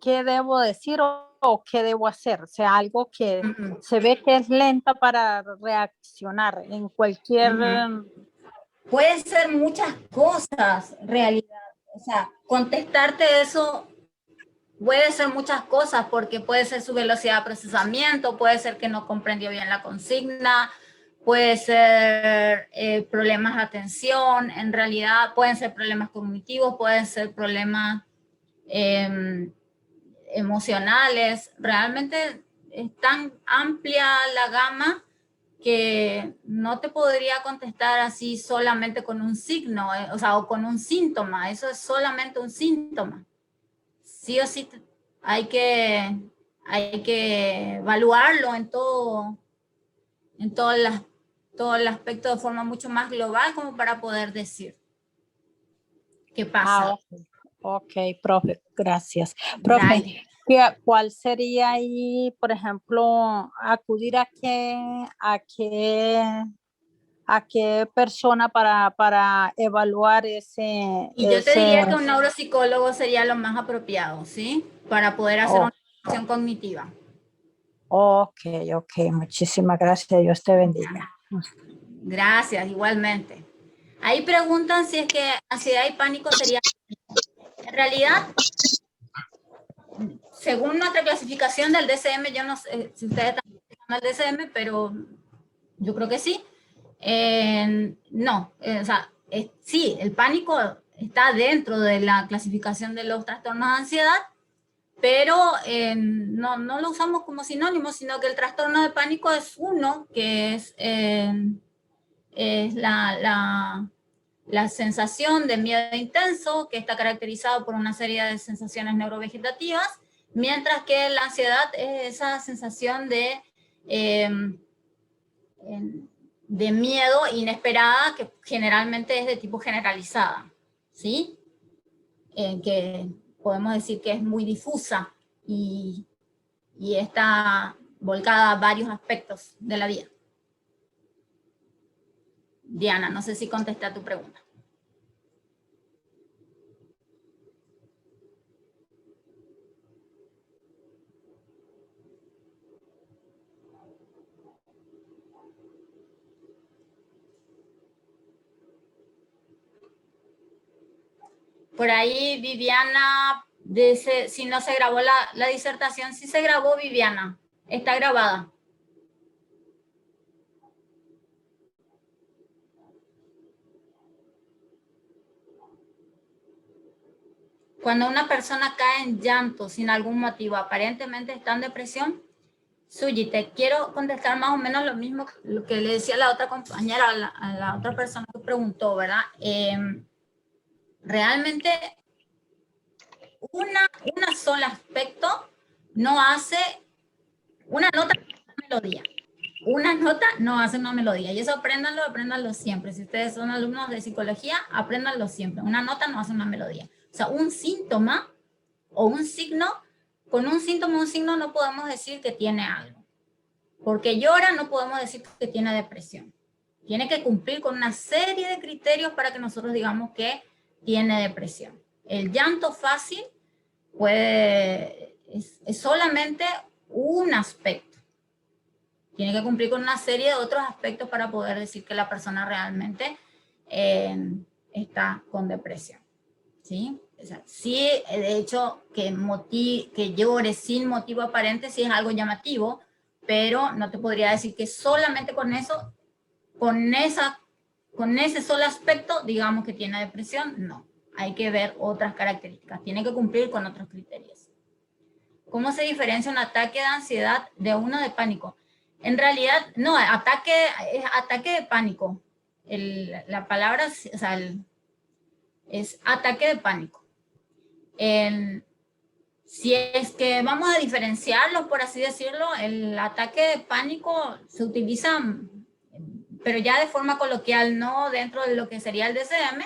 qué debo decir o qué debo hacer. O sea, algo que se ve que es lenta para reaccionar en cualquier... Pueden ser muchas cosas, realidad. O sea, contestarte eso puede ser muchas cosas, porque puede ser su velocidad de procesamiento, puede ser que no comprendió bien la consigna, puede ser problemas de atención, en realidad pueden ser problemas cognitivos, pueden ser problemas emocionales. Realmente es tan amplia la gama que no te podría contestar así solamente con un signo, o sea, o con un síntoma. Eso es solamente un síntoma. Sí o sí hay que evaluarlo en todo el aspecto de forma mucho más global como para poder decir qué pasa. Ok, profe, gracias. Profe, ¿cuál sería ahí, por ejemplo, acudir a qué persona para evaluar Y yo te diría que un neuropsicólogo sería lo más apropiado, ¿sí? Para poder hacer una evaluación cognitiva. Ok, muchísimas gracias, Dios te bendiga. Gracias, igualmente. Ahí preguntan si es que ansiedad y pánico sería... En realidad, según nuestra clasificación del DSM, yo no sé si ustedes están usando el DSM, pero yo creo que sí. No, o sea, sí, el pánico está dentro de la clasificación de los trastornos de ansiedad, pero no lo usamos como sinónimo, sino que el trastorno de pánico es uno, que es la sensación de miedo intenso, que está caracterizado por una serie de sensaciones neurovegetativas, mientras que la ansiedad es esa sensación de miedo inesperada, que generalmente es de tipo generalizada, ¿sí? Que podemos decir que es muy difusa y está volcada a varios aspectos de la vida. Diana, no sé si contesté a tu pregunta. Por ahí Viviana dice, si no se grabó la disertación, sí se grabó, Viviana, está grabada. Cuando una persona cae en llanto sin algún motivo, aparentemente está en depresión. Suyi, te quiero contestar más o menos lo mismo lo que le decía a la otra compañera, a la otra persona que preguntó, ¿verdad? Realmente una sola aspecto no hace una nota, una melodía. Una nota no hace una melodía. Y eso apréndanlo siempre. Si ustedes son alumnos de psicología, apréndanlo siempre. Una nota no hace una melodía. O sea, un síntoma o un signo, con un síntoma o un signo no podemos decir que tiene algo. Porque llora no podemos decir que tiene depresión. Tiene que cumplir con una serie de criterios para que nosotros digamos que tiene depresión. El llanto fácil es solamente un aspecto. Tiene que cumplir con una serie de otros aspectos para poder decir que la persona realmente está con depresión. ¿Sí? O sea, sí, de hecho, que llore sin motivo aparente sí es algo llamativo, pero no te podría decir que solamente con eso, con ese solo aspecto, digamos que tiene depresión. No, hay que ver otras características. Tiene que cumplir con otros criterios. ¿Cómo se diferencia un ataque de ansiedad de uno de pánico? En realidad, no, es ataque de pánico. La palabra, o sea, es ataque de pánico. Si es que vamos a diferenciarlo, por así decirlo, el ataque de pánico se utiliza, pero ya de forma coloquial, no dentro de lo que sería el DSM,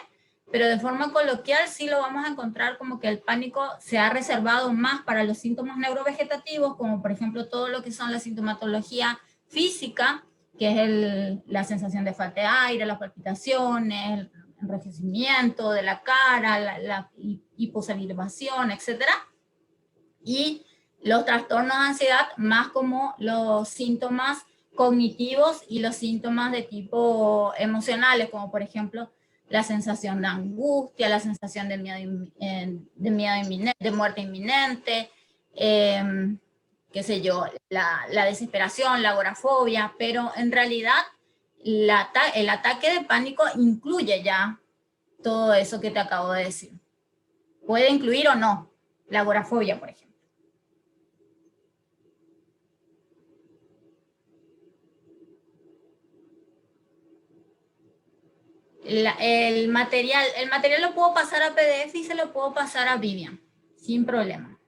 pero de forma coloquial sí lo vamos a encontrar como que el pánico se ha reservado más para los síntomas neurovegetativos, como por ejemplo todo lo que son la sintomatología física, que es la sensación de falta de aire, las palpitaciones, el enrojecimiento de la cara, la hiposalivación, etcétera. Y los trastornos de ansiedad más como los síntomas cognitivos y los síntomas de tipo emocionales, como por ejemplo la sensación de angustia, la sensación de miedo inminente, de muerte inminente, qué sé yo, la desesperación, la agorafobia, pero en realidad el ataque de pánico incluye ya todo eso que te acabo de decir. Puede incluir o no la agorafobia, por ejemplo. el material lo puedo pasar a PDF y se lo puedo pasar a Vivian, sin problema.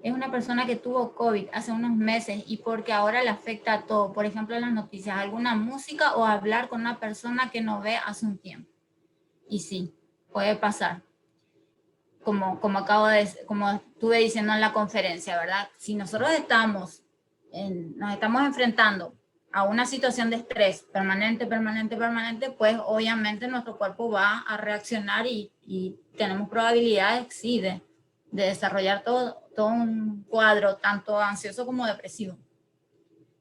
Es una persona que tuvo COVID hace unos meses y porque ahora le afecta a todo. Por ejemplo, en las noticias, alguna música o hablar con una persona que no ve hace un tiempo. Y sí, puede pasar. Como estuve diciendo en la conferencia, ¿verdad? Si nosotros nos estamos enfrentando a una situación de estrés permanente, pues obviamente nuestro cuerpo va a reaccionar y tenemos probabilidades, sí, de desarrollar todo un cuadro tanto ansioso como depresivo.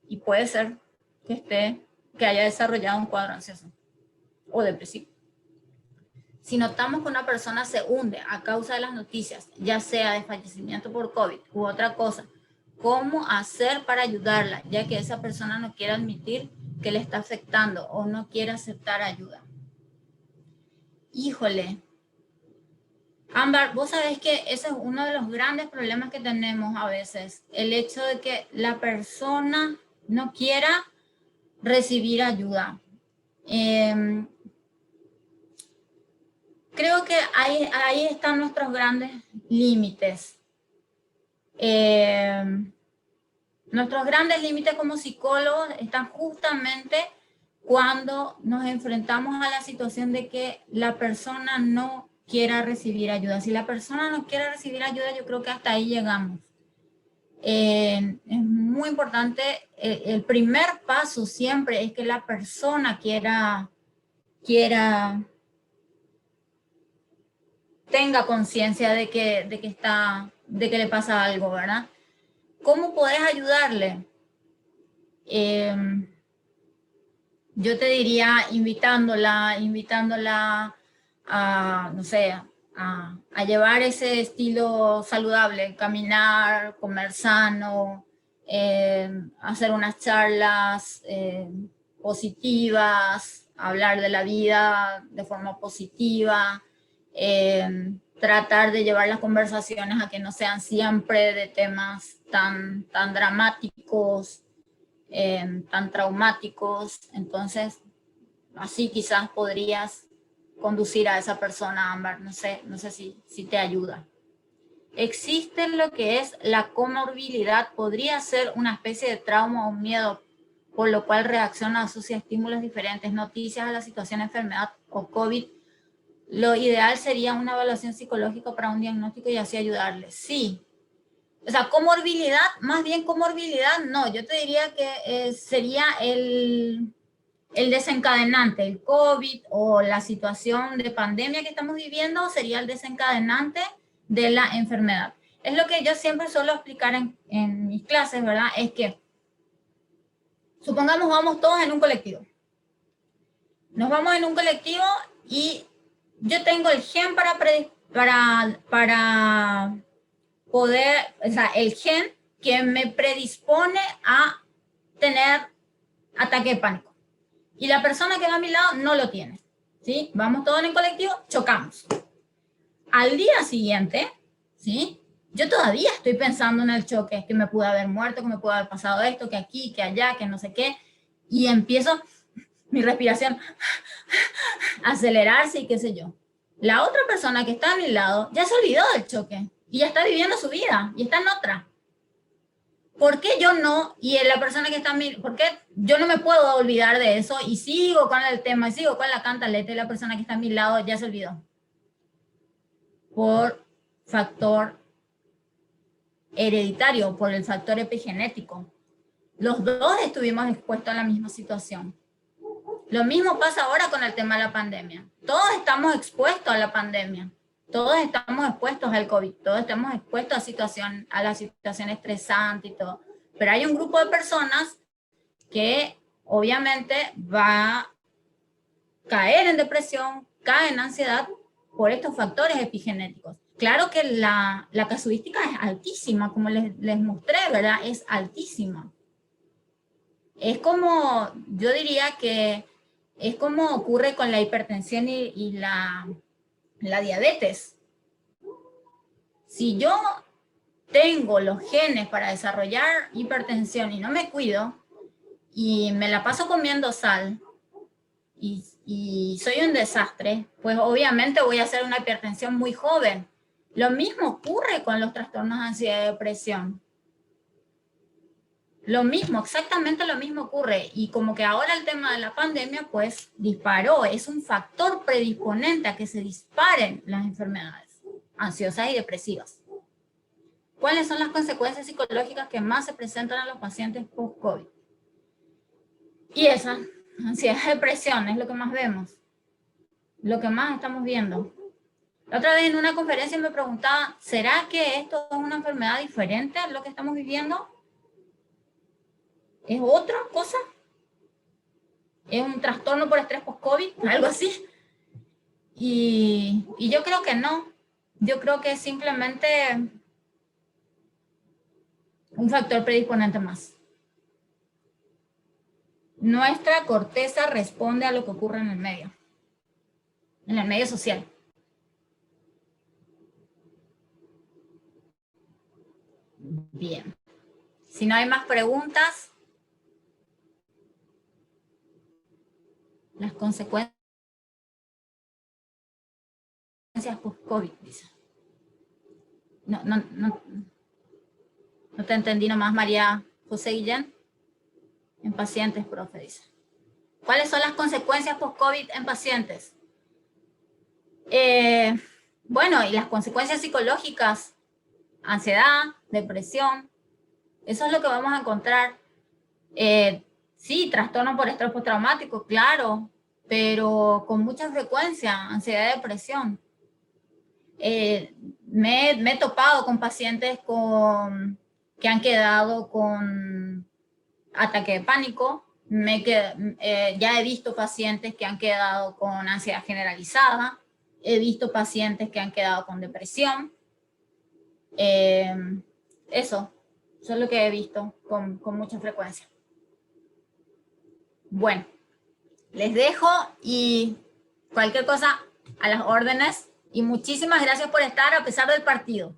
Y puede ser que haya desarrollado un cuadro ansioso o depresivo. Si notamos que una persona se hunde a causa de las noticias, ya sea de fallecimiento por COVID u otra cosa, ¿cómo hacer para ayudarla? Ya que esa persona no quiere admitir que le está afectando o no quiere aceptar ayuda. Híjole. Ámbar, vos sabés que ese es uno de los grandes problemas que tenemos a veces. El hecho de que la persona no quiera recibir ayuda. Creo que ahí están nuestros grandes límites. Nuestros grandes límites como psicólogos están justamente cuando nos enfrentamos a la situación de que la persona no quiera recibir ayuda. Si la persona no quiere recibir ayuda, yo creo que hasta ahí llegamos. Es muy importante, el primer paso siempre es que la persona tenga conciencia de que le pasa algo, ¿verdad? ¿Cómo podés ayudarle? Yo te diría invitándola a, no sé, a llevar ese estilo saludable, caminar, comer sano, hacer unas charlas positivas, hablar de la vida de forma positiva, tratar de llevar las conversaciones a que no sean siempre de temas tan dramáticos, tan traumáticos. Entonces, así quizás podrías conducir a esa persona, Ámbar. No sé si te ayuda. Existe lo que es la comorbilidad. Podría ser una especie de trauma o miedo, por lo cual reacciona, asocia estímulos diferentes, noticias a la situación de enfermedad o COVID. Lo ideal sería una evaluación psicológica para un diagnóstico y así ayudarle. Sí. O sea, comorbilidad, más bien comorbilidad, no. Yo te diría que sería el desencadenante, el COVID o la situación de pandemia que estamos viviendo sería el desencadenante de la enfermedad. Es lo que yo siempre suelo explicar en mis clases, ¿verdad? Es que, supongamos vamos todos en un colectivo. Nos vamos en un colectivo y yo tengo el gen para poder, o sea, el gen que me predispone a tener ataque de pánico. Y la persona que va a mi lado no lo tiene, ¿sí? Vamos todos en el colectivo, chocamos. Al día siguiente, ¿sí? Yo todavía estoy pensando en el choque, que me pudo haber muerto, que me pudo haber pasado esto, que aquí, que allá, que no sé qué. Y empiezo mi respiración a acelerarse y qué sé yo. La otra persona que está a mi lado ya se olvidó del choque y ya está viviendo su vida y está en otra. ¿Por qué yo no? Y la persona que está a mí, ¿por qué yo no me puedo olvidar de eso y sigo con el tema, y sigo con la cantaleta y la persona que está a mi lado ya se olvidó? Por factor hereditario, por el factor epigenético. Los dos estuvimos expuestos a la misma situación. Lo mismo pasa ahora con el tema de la pandemia. Todos estamos expuestos a la pandemia. Todos estamos expuestos al COVID. Todos estamos expuestos a la situación estresante y todo. Pero hay un grupo de personas que obviamente va a caer en depresión, cae en ansiedad por estos factores epigenéticos. Claro que la casuística es altísima, como les mostré, ¿verdad? Es altísima. Es como, yo diría que es como ocurre con la hipertensión y la diabetes. Si yo tengo los genes para desarrollar hipertensión y no me cuido, y me la paso comiendo sal, y y soy un desastre, pues obviamente voy a hacer una hipertensión muy joven. Lo mismo ocurre con los trastornos de ansiedad y depresión. Lo mismo, exactamente lo mismo ocurre. Y como que ahora el tema de la pandemia, pues, disparó. Es un factor predisponente a que se disparen las enfermedades ansiosas y depresivas. ¿Cuáles son las consecuencias psicológicas que más se presentan a los pacientes post-COVID? Y esa, ansiedad y depresión, es lo que más vemos. Lo que más estamos viendo. La otra vez en una conferencia me preguntaba, ¿será que esto es una enfermedad diferente a lo que estamos viviendo? ¿Es otra cosa? ¿Es un trastorno por estrés post-COVID? Algo así. Y yo creo que no. Yo creo que es simplemente un factor predisponente más. Nuestra corteza responde a lo que ocurre en el medio social. Bien. Si no hay más preguntas, las consecuencias post-COVID, dice. No te entendí nomás, María José Guillén. En pacientes, profe, dice. ¿Cuáles son las consecuencias post-COVID en pacientes? Bueno, y las consecuencias psicológicas, ansiedad, depresión, eso es lo que vamos a encontrar. Sí, trastorno por estrés postraumático, claro, pero con mucha frecuencia, ansiedad y depresión. Me he topado con pacientes que han quedado con ataque de pánico. Ya he visto pacientes que han quedado con ansiedad generalizada. He visto pacientes que han quedado con depresión. Eso es lo que he visto con mucha frecuencia. Bueno, les dejo y cualquier cosa a las órdenes. Y muchísimas gracias por estar a pesar del partido.